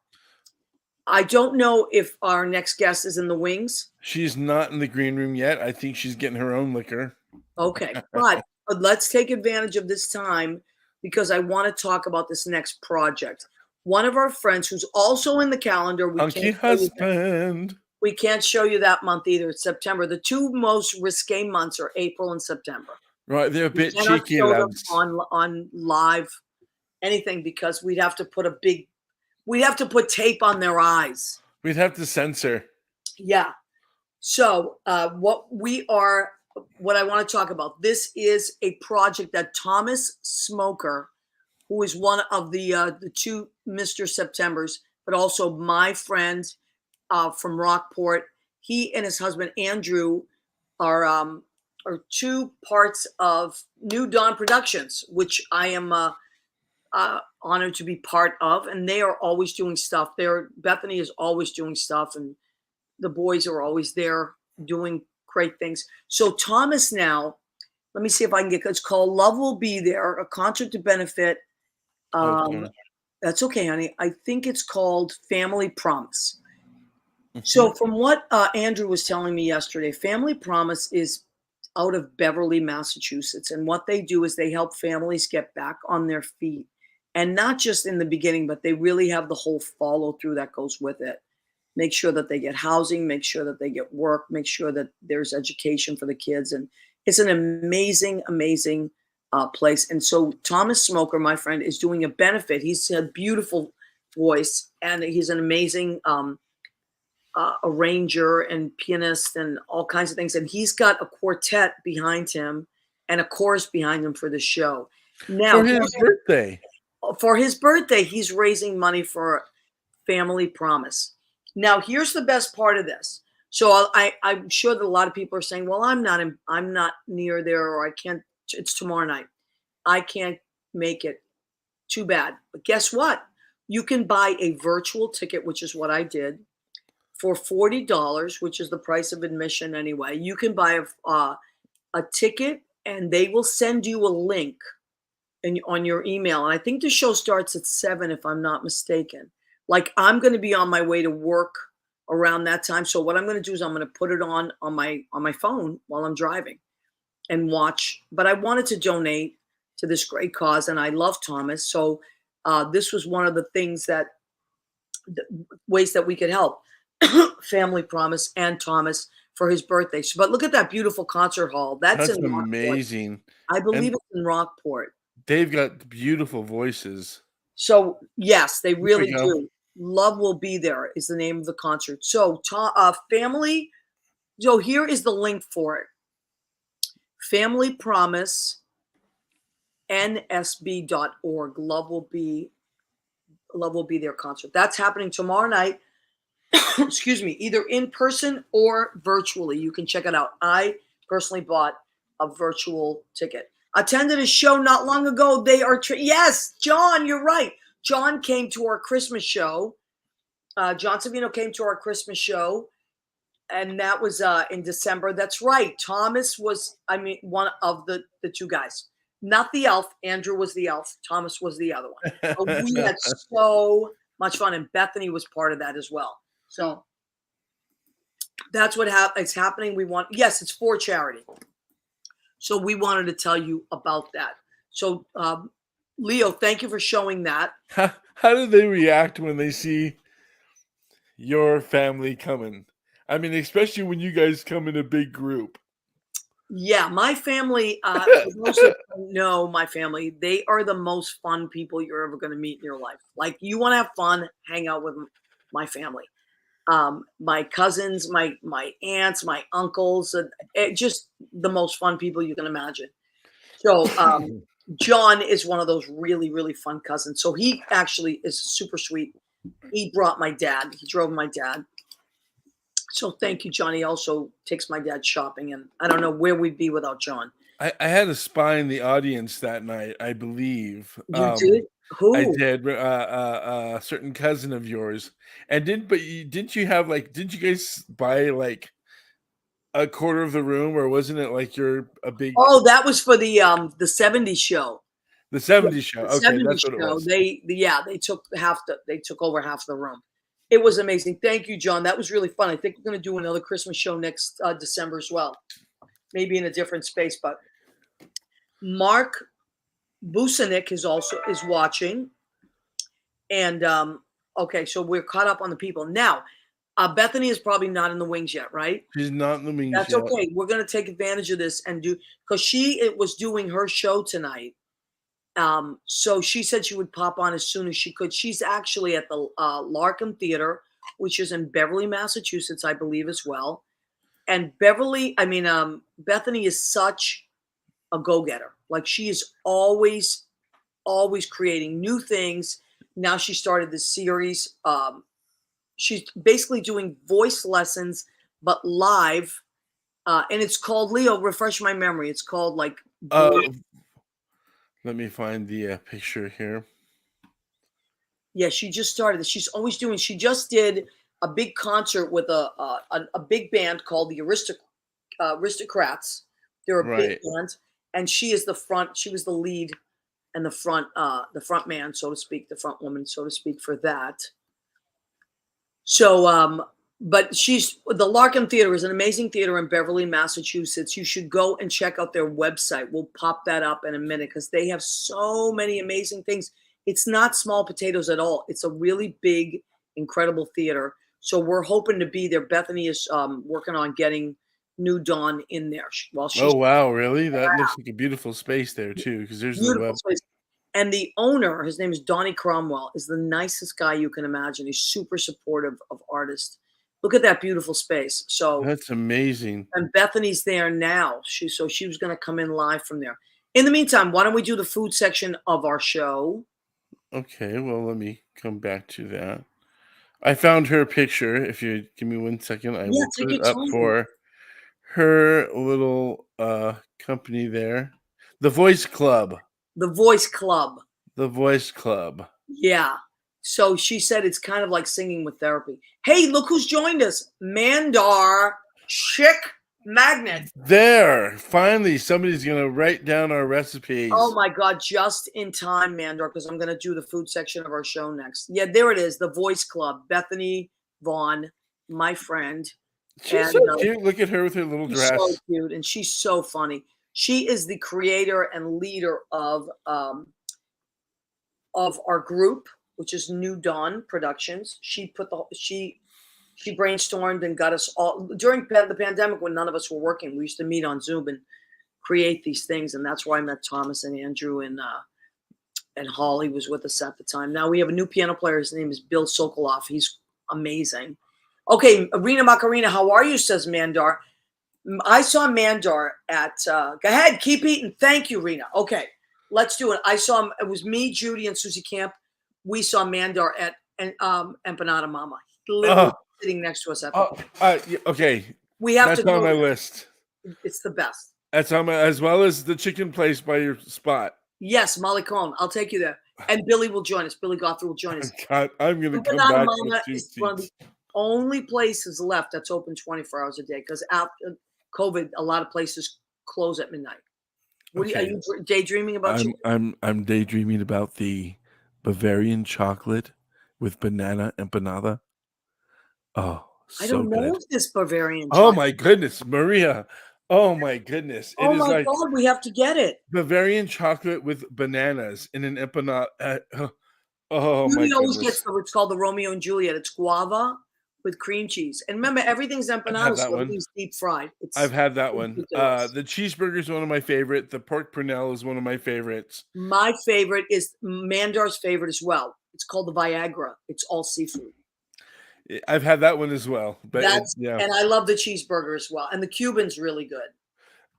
Speaker 1: I don't know if our next guest is in the wings.
Speaker 3: She's not in the green room yet. I think she's getting her own liquor.
Speaker 1: Okay, but let's take advantage of this time because I want to talk about this next project. One of our friends who's also in the calendar.
Speaker 3: Hunky husband.
Speaker 1: We can't show you that month either. It's September. The two most risque months are April and September.
Speaker 3: Right, they're a bit cheeky.
Speaker 1: On live anything because we'd have to put tape on their eyes.
Speaker 3: We'd have to censor.
Speaker 1: Yeah. So what I want to talk about, this is a project that Thomas Smoker, who is one of the two Mr. Septembers, but also my friend from Rockport. He and his husband Andrew are two parts of New Dawn Productions, which I am honored to be part of, and they are always doing stuff. Bethany is always doing stuff, and the boys are always there doing great things. So Thomas now, let me see if I can get, it's called Love Will Be There, a concert to benefit. That's okay, honey. I think it's called Family Promise. Mm-hmm. So from what Andrew was telling me yesterday, Family Promise is out of Beverly, Massachusetts. And what they do is they help families get back on their feet. And not just in the beginning, but they really have the whole follow through that goes with it. Make sure that they get housing, make sure that they get work, make sure that there's education for the kids. And it's an amazing, amazing place. And so Thomas Smoker, my friend, is doing a benefit. He's a beautiful voice and he's an amazing arranger and pianist and all kinds of things. And he's got a quartet behind him and a chorus behind him for the show. Now, for his birthday, he's raising money for Family Promise. Now, here's the best part of this. So I'm sure that a lot of people are saying, well, I'm not near there, or I can't, it's tomorrow night. I can't make it. Too bad. But guess what? You can buy a virtual ticket, which is what I did, for $40, which is the price of admission anyway. You can buy a ticket and they will send you a link on your email. And I think the show starts at 7, if I'm not mistaken. Like, I'm going to be on my way to work around that time. So what I'm going to do is I'm going to put it on my phone while I'm driving and watch. But I wanted to donate to this great cause, and I love Thomas. So this was one of the things ways that we could help. Family Promise and Thomas for his birthday. But look at that beautiful concert hall. That's
Speaker 3: That's
Speaker 1: in Rockport.
Speaker 3: amazing.
Speaker 1: I believe
Speaker 3: And
Speaker 1: it's in Rockport.
Speaker 3: they've got beautiful voices.
Speaker 1: So yes, they
Speaker 3: Here we
Speaker 1: really
Speaker 3: go.
Speaker 1: do. Love Will Be There is the name of the concert. So family. So here is the link for it. Family Promise nsb.org. Love will be their concert. That's happening tomorrow night. Excuse me, either in person or virtually. You can check it out. I personally bought a virtual ticket. Attended a show not long ago. They are yes, John, you're right. John came to our Christmas show. John Savino came to our Christmas show, and that was in December. That's right. Thomas was, one of the two guys. Not the elf. Andrew was the elf. Thomas was the other one. But we had so much fun, and Bethany was part of that as well. So that's what it's happening. Yes, it's for charity. So we wanted to tell you about that. So Leo, thank you for showing that.
Speaker 3: How do they react when they see your family coming? I mean, especially when you guys come in a big group.
Speaker 1: Yeah, my family, for those who don't know my family, they are the most fun people you're ever going to meet in your life. Like, you want to have fun, hang out with my family. My cousins, my aunts, my uncles, just the most fun people you can imagine. So John is one of those really, really fun cousins. So he actually is super sweet. He brought my dad. He drove my dad. So thank you, John. He also takes my dad shopping, and I don't know where we'd be without John.
Speaker 3: I had a spy in the audience that night, I believe.
Speaker 1: You did? Who?
Speaker 3: I did. A certain cousin of yours, and didn't you guys buy like a quarter of the room, or wasn't it like you're a big?
Speaker 1: Oh, that was for the '70s show.
Speaker 3: The '70s show.
Speaker 1: The
Speaker 3: Okay,
Speaker 1: 70s
Speaker 3: that's what it
Speaker 1: show.
Speaker 3: was.
Speaker 1: They took over half the room. It was amazing. Thank you, John. That was really fun. I think we're going to do another Christmas show next December as well. Maybe in a different space, but Mark Busanik is watching. And okay, so we're caught up on the people. Now, Bethany is probably not in the wings yet, right?
Speaker 3: She's not in the wings
Speaker 1: That's
Speaker 3: yet.
Speaker 1: okay. We're going to take advantage of this and because she was doing her show tonight. So she said she would pop on as soon as she could. She's actually at the Larkham Theater, which is in Beverly, Massachusetts, I believe as well. And Bethany is such a go-getter. Like, she is always creating new things. Now she started this series. She's basically doing voice lessons, but live. And it's called, Leo, refresh my memory. It's called like
Speaker 3: let me find the picture here.
Speaker 1: Yeah, she just started this. She's always doing. She just did a big concert with a big band called the Aristocrats. They're a big band, and she is the front. She was the lead and the front man, so to speak, the front woman, so to speak, for that. So, but the Larkham Theater is an amazing theater in Beverly, Massachusetts. You should go and check out their website. We'll pop that up in a minute because they have so many amazing things. It's not small potatoes at all. It's a really big, incredible theater. So we're hoping to be there. Bethany is working on getting New Dawn in there.
Speaker 3: Oh, wow, really? That looks like a beautiful space there too, because there's the web.
Speaker 1: Space. And the owner, his name is Donnie Cromwell, is the nicest guy you can imagine. He's super supportive of artists. Look at that beautiful space. So
Speaker 3: that's amazing.
Speaker 1: And Bethany's there now. She was going to come in live from there. In the meantime, why don't we do the food section of our show?
Speaker 3: Okay, well, let me come back to that. I found her picture. If you give me 1 second, I will put it up for her little company there. The Voice Club.
Speaker 1: The Voice Club.
Speaker 3: The Voice Club.
Speaker 1: Yeah. So she said it's kind of like singing with therapy. Hey, look who's joined us. Mandar Chick Magnet.
Speaker 3: There. Finally, somebody's going to write down our recipes.
Speaker 1: Oh, my God. Just in time, Mandar, because I'm going to do the food section of our show next. Yeah, there it is. The Voice Club. Bethany Vahn, my friend.
Speaker 3: She's so cute. Look at her with her little dress.
Speaker 1: So cute, and she's so funny. She is the creator and leader of our group, which is New Dawn Productions. She She brainstormed and got us all during the pandemic when none of us were working. We used to meet on Zoom and create these things, and that's where I met Thomas and Andrew and Holly was with us at the time. Now we have a new piano player. His name is Bill Sokoloff. He's amazing. Okay, Rena Macarena, how are you? Says Mandar. I saw Mandar at. Go ahead, keep eating. Thank you, Rena. Okay, let's do it. I saw him. It was me, Judy, and Susie Camp. We saw Mandar at Empanada Mama. Literally sitting next to us at the
Speaker 3: okay.
Speaker 1: We have
Speaker 3: That's
Speaker 1: to go
Speaker 3: on my
Speaker 1: there.
Speaker 3: list.
Speaker 1: It's the best.
Speaker 3: That's on my, as well as the chicken place by your spot.
Speaker 1: Yes, Molly Cohn. I'll take you there. And Billy will join us. Billy Gothard will join us.
Speaker 3: God, I'm going to come
Speaker 1: Empanada
Speaker 3: back
Speaker 1: Mama
Speaker 3: with
Speaker 1: is one of the only places left that's open 24 hours a day because after COVID, a lot of places close at midnight. Are you daydreaming about?
Speaker 3: I'm daydreaming about the Bavarian chocolate with banana empanada. Oh, so
Speaker 1: I don't know
Speaker 3: good.
Speaker 1: this Bavarian chocolate.
Speaker 3: Oh my goodness, Maria. Oh my goodness.
Speaker 1: Oh my God, we have to get it.
Speaker 3: Bavarian chocolate with bananas in an empanada. Oh my
Speaker 1: Judy always
Speaker 3: goodness.
Speaker 1: gets it's called the Romeo and Juliet. It's guava with cream cheese. And remember, everything's empanadas, so everything's deep fried.
Speaker 3: I've had that one.
Speaker 1: Ridiculous.
Speaker 3: The cheeseburger is one of my favorite. The pork pernelle is one of my favorites.
Speaker 1: My favorite is Mandar's favorite as well. It's called the Viagra. It's all seafood.
Speaker 3: I've had that one as well. But
Speaker 1: and I love the cheeseburger as well. And the Cuban's really good.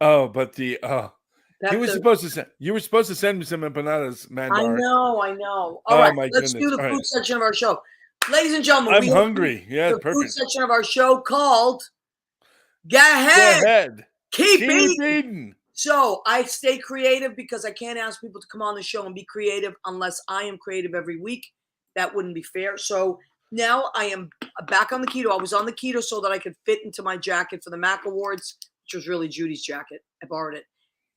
Speaker 3: Oh, but you were supposed to send me some empanadas, Mandar.
Speaker 1: I know. All right, let's do the food section of our show. Ladies and gentlemen,
Speaker 3: I'm hungry. Yeah,
Speaker 1: the food section of our show called Go Ahead. Keep eating. So I stay creative because I can't ask people to come on the show and be creative unless I am creative every week. That wouldn't be fair. So now I am back on the keto. I was on the keto so that I could fit into my jacket for the Mac Awards, which was really Judy's jacket. I borrowed it.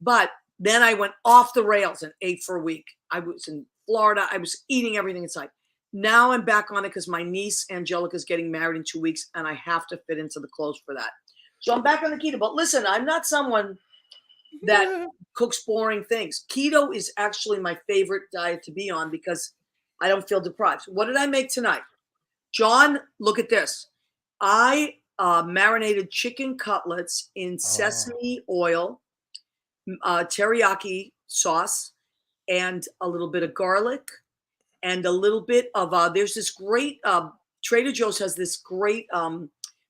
Speaker 1: But then I went off the rails and ate for a week. I was in Florida. I was eating everything inside. Now I'm back on it because my niece Angelica is getting married in 2 weeks and I have to fit into the clothes for that. So I'm back on the keto. But listen, I'm not someone that cooks boring things. Keto is actually my favorite diet to be on because I don't feel deprived. What did I make tonight? John, look at this. I marinated chicken cutlets in sesame oil, teriyaki sauce, and a little bit of garlic, and a little bit of there's this great Trader Joe's has this great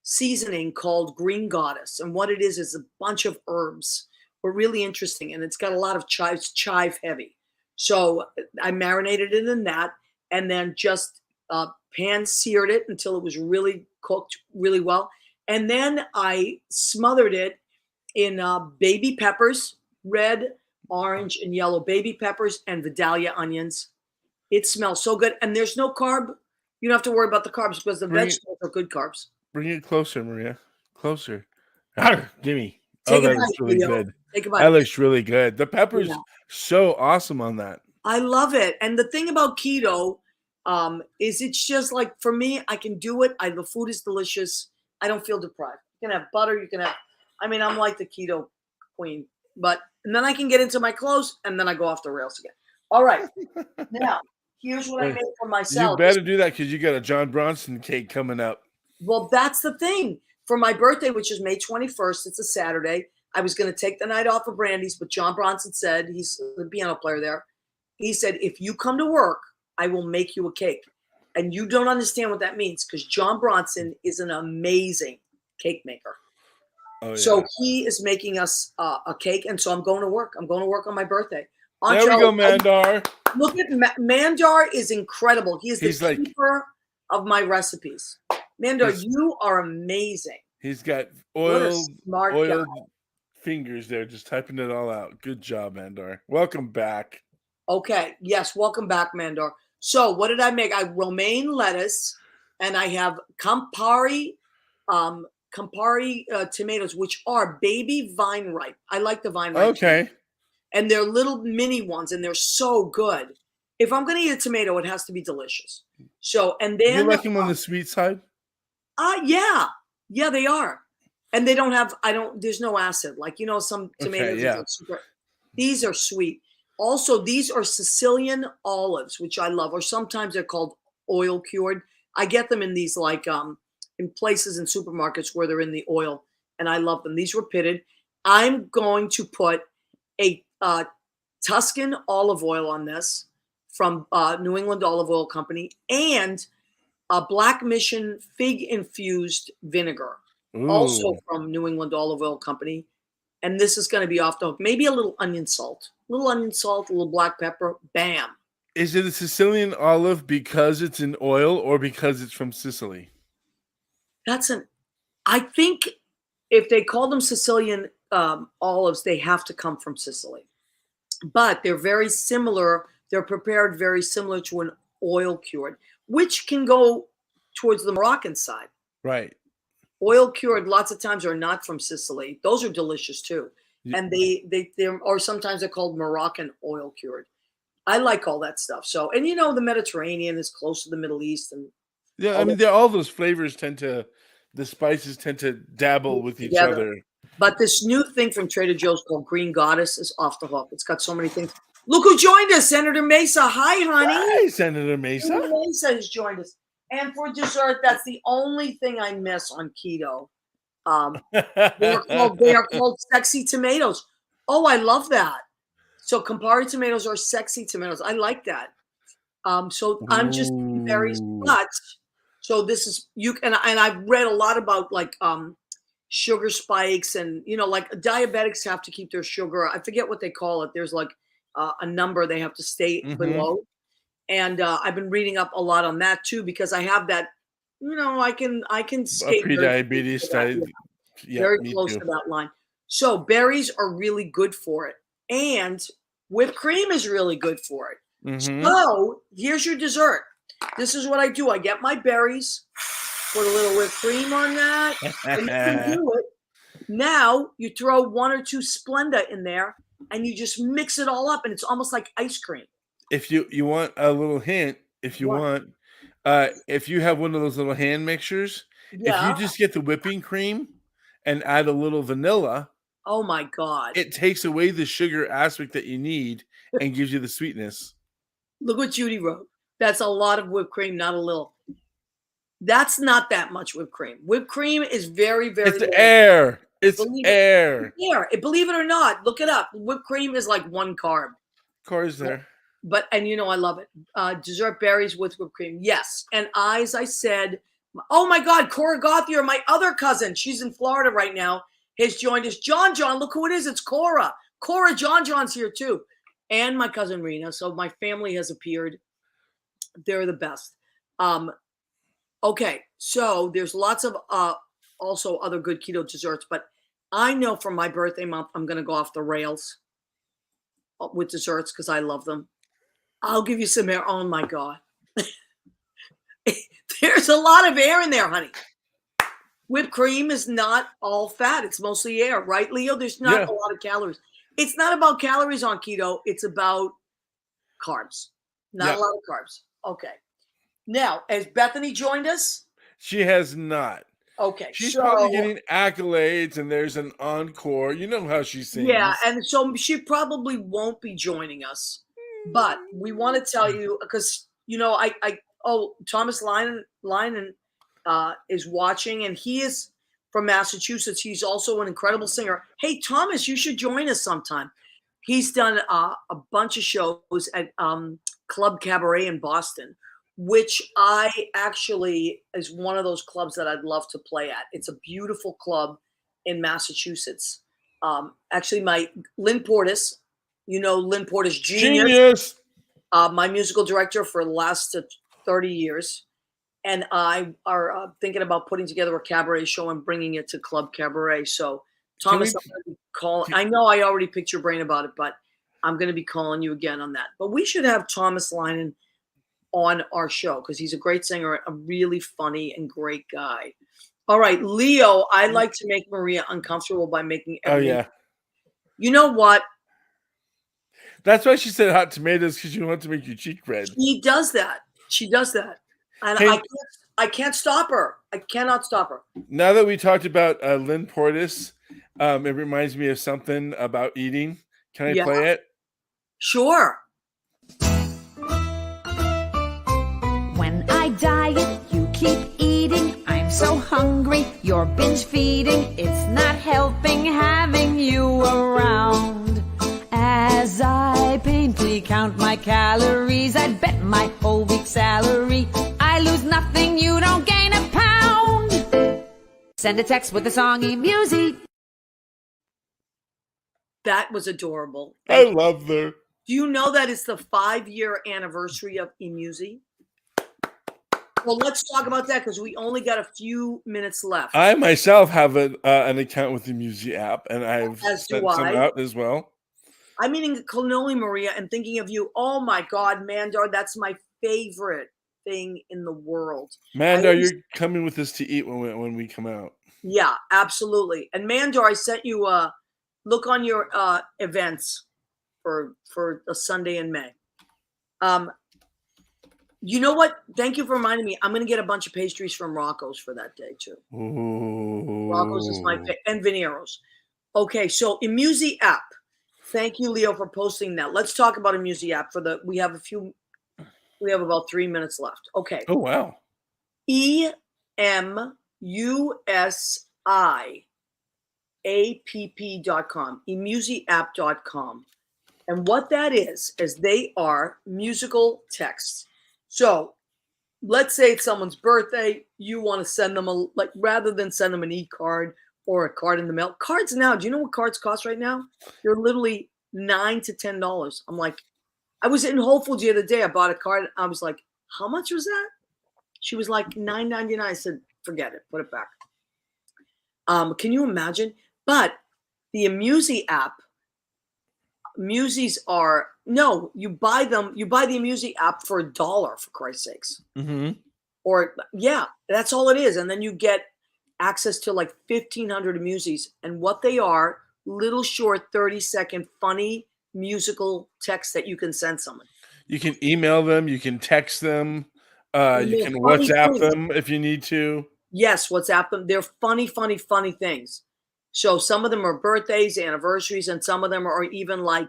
Speaker 1: seasoning called Green Goddess, and what it is a bunch of herbs, but really interesting, and it's got a lot of chive heavy. So I marinated it in that, and then just pan seared it until it was really cooked really well, and then I smothered it in baby peppers, red, orange, and yellow baby peppers, and Vidalia onions. It smells so good. And there's no carb. You don't have to worry about the carbs because the vegetables are good carbs.
Speaker 3: Bring it closer, Maria. Closer. Gimme.
Speaker 1: That
Speaker 3: looks really good.
Speaker 1: Take a bite.
Speaker 3: That looks really good. The pepper's so awesome on that.
Speaker 1: I love it. And the thing about keto is it's just like, for me, I can do it. The food is delicious. I don't feel deprived. You can have butter. You can have, I'm like the keto queen. And then I can get into my clothes and then I go off the rails again. All right. Now, here's what I made for myself.
Speaker 3: You better do that because you got a John Bronson cake coming up.
Speaker 1: Well, that's the thing. For my birthday, which is May 21st, it's a Saturday, I was going to take the night off of Brandy's, but John Bronson said, he's the piano player there, he said, if you come to work, I will make you a cake. And you don't understand what that means because John Bronson is an amazing cake maker. Oh, yeah. So he is making us a cake, and so I'm going to work. I'm going to work on my birthday.
Speaker 3: There we go, Mandar.
Speaker 1: Look at Mandar is incredible. He's the keeper of my recipes. Mandar, you are amazing.
Speaker 3: He's got oiled fingers there, just typing it all out. Good job, Mandar. Welcome back.
Speaker 1: Okay. Yes, welcome back, Mandar. So what did I make? I romaine lettuce, and I have Campari tomatoes, which are baby vine ripe. I like the vine ripe.
Speaker 3: Okay.
Speaker 1: And they're little mini ones, and they're so good. If I'm going to eat a tomato, it has to be delicious. So, and then
Speaker 3: you like them on the sweet side?
Speaker 1: Yeah, they are. And they don't have. There's no acid. Like some tomatoes.
Speaker 3: Okay, yeah.
Speaker 1: These are sweet. Also, these are Sicilian olives, which I love. Or sometimes they're called oil cured. I get them in these like in places in supermarkets where they're in the oil, and I love them. These were pitted. I'm going to put a Tuscan olive oil on this from New England Olive Oil Company, and a Black Mission fig infused vinegar, also from New England Olive Oil Company. And this is going to be off the hook. Maybe a little onion salt, a little black pepper. Bam.
Speaker 3: Is it a Sicilian olive because it's in oil or because it's from Sicily?
Speaker 1: I think if they call them Sicilian olives, they have to come from Sicily. But they're very similar. They're prepared very similar to an oil cured, which can go towards the Moroccan side.
Speaker 3: Right.
Speaker 1: Oil cured lots of times are not from Sicily. Those are delicious too. Yeah. And they're or sometimes they're called Moroccan oil cured. I like all that stuff. So, and you know, the Mediterranean is close to the Middle East. And
Speaker 3: yeah, I mean, all those flavors the spices tend to dabble with each other.
Speaker 1: But this new thing from Trader Joe's called Green Goddess is off the hook. It's got so many things. Look who joined us, Senator Mesa. Hi, honey.
Speaker 3: Hi, Senator Mesa.
Speaker 1: Senator Mesa has joined us. And for dessert, that's the only thing I miss on keto. They are called sexy tomatoes. Oh, I love that. So Campari tomatoes are sexy tomatoes. I like that. So I'm just berries, but so this is and I've read a lot about like sugar spikes, and you know, like diabetics have to keep their sugar. I forget what they call it. There's like a number they have to stay below. And I've been reading up a lot on that too, because I have that, you know, I can skate
Speaker 3: pre-diabetes
Speaker 1: very close to that line. So berries are really good for it, and whipped cream is really good for it. So here's your dessert. This is what I do. I get my berries, put a little whipped cream on that, and you can do it. Now you throw 1 or 2 Splenda in there, and you just mix it all up, and it's almost like ice cream.
Speaker 3: If you want a little hint, if you have one of those little hand mixers, if you just get the whipping cream and add a little vanilla,
Speaker 1: oh my God,
Speaker 3: it takes away the sugar aspect that you need and gives you the sweetness.
Speaker 1: Look what Judy wrote. That's a lot of whipped cream, not a little. That's not that much whipped cream. Whipped cream is very, very.
Speaker 3: It's air. It's air.
Speaker 1: Yeah, believe it or not, look it up. Whipped cream is like 1 carb.
Speaker 3: Cars there.
Speaker 1: But, and you know, I love it. Dessert berries with whipped cream. Yes. And as I said, oh my God, Cora Gauthier, my other cousin, she's in Florida right now, has joined us. John, look who it is. It's Cora. John's here too. And my cousin Rena. So my family has appeared. They're the best. Okay. So there's lots of also other good keto desserts, but I know for my birthday month, I'm going to go off the rails with desserts because I love them. I'll give you some air. Oh my God. There's a lot of air in there, honey. Whipped cream is not all fat. It's mostly air, right, Leo? There's not a lot of calories. It's not about calories on keto. It's about carbs. Not a lot of carbs. Okay. Now, has Bethany joined us?
Speaker 3: She has not.
Speaker 1: Okay.
Speaker 3: She's probably getting accolades and there's an encore. You know how she sings.
Speaker 1: Yeah, and so she probably won't be joining us. But we want to tell you, because, you know, Thomas Linen is watching, and he is from Massachusetts. He's also an incredible singer. Hey, Thomas, you should join us sometime. He's done a bunch of shows at Club Cabaret in Boston, which I actually is one of those clubs that I'd love to play at. It's a beautiful club in Massachusetts. Actually, my Lynn Portis, you know, Lynn Portis Genius. My musical director for the last 30 years. And I are thinking about putting together a cabaret show and bringing it to Club Cabaret. So, Thomas, I know I already picked your brain about it, but I'm going to be calling you again on that. But we should have Thomas Linen on our show because he's a great singer, a really funny and great guy. All right, Leo, I like to make Maria uncomfortable by making everything. You know what?
Speaker 3: That's why she said hot tomatoes, because you want to make your cheek red.
Speaker 1: She does that. And hey, I can't stop her. I cannot stop her.
Speaker 3: Now that we talked about Lynn Portis, it reminds me of something about eating. Can I play it?
Speaker 1: Sure.
Speaker 5: When I diet, you keep eating. I'm so hungry, you're binge feeding. It's not helping having you around. As I painfully count my calories, I'd bet my whole week's salary. I lose nothing, you don't gain a pound. Send a text with a song music.
Speaker 1: That was adorable.
Speaker 3: I love her.
Speaker 1: Do you know that it's the 5-year anniversary of eMusi? Well, let's talk about that because we only got a few minutes left.
Speaker 3: I myself have an account with the eMusi app, and I've sent some out as well.
Speaker 1: I'm eating cannoli, Maria, and thinking of you. Oh my God, Mandar, that's my favorite thing in the world.
Speaker 3: Mandar, you're coming with us to eat when we come out.
Speaker 1: Yeah, absolutely. And Mandar, I sent you a look on your events for a Sunday in May. You know what? Thank you for reminding me. I'm going to get a bunch of pastries from Rocco's for that day too.
Speaker 3: Ooh.
Speaker 1: Rocco's is my favorite, and Viniero's. Okay, so eMusi app. Thank you, Leo, for posting that. Let's talk about eMusi app we have about 3 minutes left. Okay.
Speaker 3: Oh wow.
Speaker 1: emusiapp.com, emusiapp.com. And what that is they are musical texts. So let's say it's someone's birthday, you want to send them rather than send them an e-card or a card in the mail. Cards now, do you know what cards cost right now? They're literally $9 to $10. I'm like, I was in Whole Foods the other day. I bought a card. I was like, how much was that? She was like $9.99. I said, forget it, put it back. Can you imagine? But the eMusi app, Musis are you buy the eMusi app for $1, for Christ's sakes.
Speaker 3: Mm-hmm.
Speaker 1: Or yeah, that's all it is. And then you get access to like 1,500 eMusis. And what they are, little short 30-second funny musical text that you can send someone.
Speaker 3: You can email them, you can text them, you can WhatsApp them if you need to. Yes,
Speaker 1: WhatsApp them. They're funny things. So some of them are birthdays, anniversaries, and some of them are even like,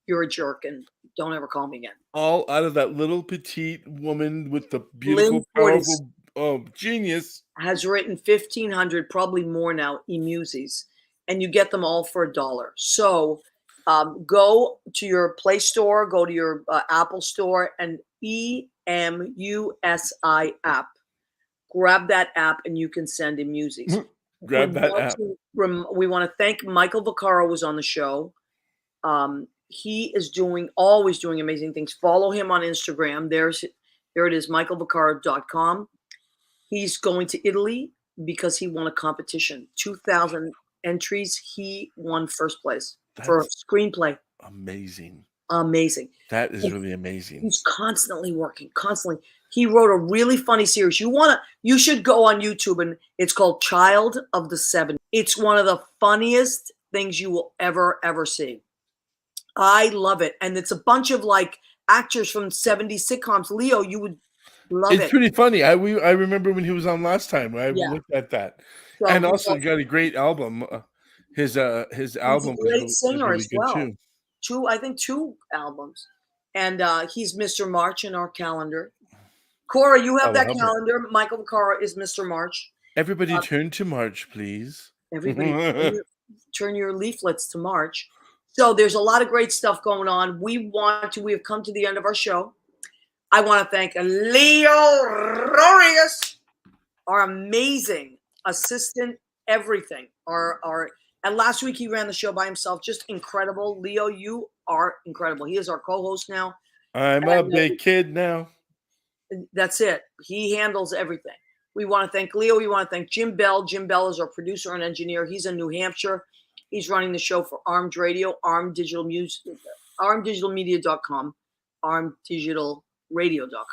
Speaker 1: you're a jerk and don't ever call me again.
Speaker 3: All out of that little petite woman with the beautiful, powerful, genius.
Speaker 1: Has written 1,500, probably more now, eMusis. And you get them all for $1. So go to your Play Store, go to your Apple Store, and eMusi app. Grab that app and you can send eMusis.
Speaker 3: Grab that app.
Speaker 1: We want to thank Michael Vicaro was on the show. He is always doing amazing things. Follow him on Instagram. There it is, michaelvicaro.com. He's going to Italy because he won a competition. 2,000 entries. He won first place for a screenplay.
Speaker 3: Amazing.
Speaker 1: That
Speaker 3: is really amazing.
Speaker 1: He's constantly working, constantly. He wrote a really funny series. You should go on YouTube, and it's called Child of the 70s. It's one of the funniest things you will ever see. I love it. And it's a bunch of like actors from 70s sitcoms. Leo, you would love it.
Speaker 3: It's pretty funny. I remember when he was on last time. I looked at that. So, and also got a great album. His album
Speaker 1: he's a great singer
Speaker 3: really
Speaker 1: as well.
Speaker 3: Too.
Speaker 1: I think 2 albums. And he's Mr. March in our calendar. Cora, you have that calendar. Michael Vicaro is Mr. March.
Speaker 3: Everybody turn to March, please.
Speaker 1: Everybody turn your leaflets to March. So there's a lot of great stuff going on. We have come to the end of our show. I want to thank Leo Rorius, our amazing assistant, everything. And last week he ran the show by himself. Just incredible. Leo, you are incredible. He is our co-host now.
Speaker 3: I'm a big kid now.
Speaker 1: That's it. He handles everything. We want to thank Leo. We want to thank Jim Bell. Jim Bell is our producer and engineer. He's in New Hampshire. He's running the show for Armed Radio, Armed Digital Music, armeddigitalmedia.com, armeddigitalradio.com.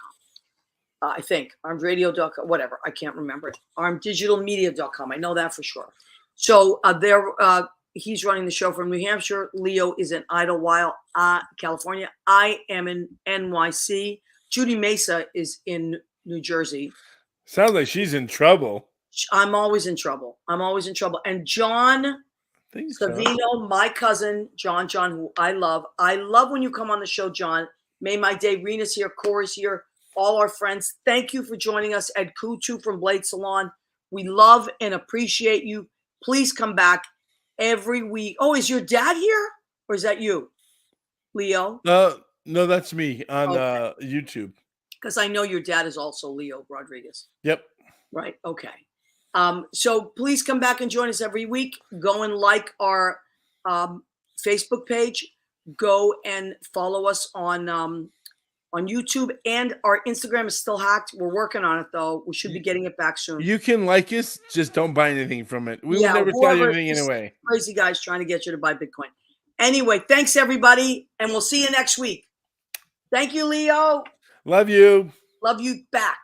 Speaker 1: I think armedradio.com, whatever. I can't remember it. armeddigitalmedia.com. I know that for sure. So he's running the show from New Hampshire. Leo is in Idlewild, California. I am in NYC. Judy Mesa is in New Jersey.
Speaker 3: Sounds like she's in trouble.
Speaker 1: I'm always in trouble. And John Savino, my cousin, John, who I love. I love when you come on the show, John. May my day. Rena's here. Cora's here. All our friends. Thank you for joining us. Ed Kutu from Blade Salon. We love and appreciate you. Please come back every week. Oh, is your dad here? Or is that you, Leo?
Speaker 3: No, that's me on YouTube.
Speaker 1: Because I know your dad is also Leo Rodriguez.
Speaker 3: Yep.
Speaker 1: Right. Okay. So please come back and join us every week. Go and like our Facebook page. Go and follow us on YouTube, and our Instagram is still hacked. We're working on it though. We should be getting it back soon.
Speaker 3: You can like us, just don't buy anything from it. We will never sell you anything anyway.
Speaker 1: Crazy guys trying to get you to buy Bitcoin. Anyway, thanks everybody, and we'll see you next week. Thank you, Leo.
Speaker 3: Love you.
Speaker 1: Love you back.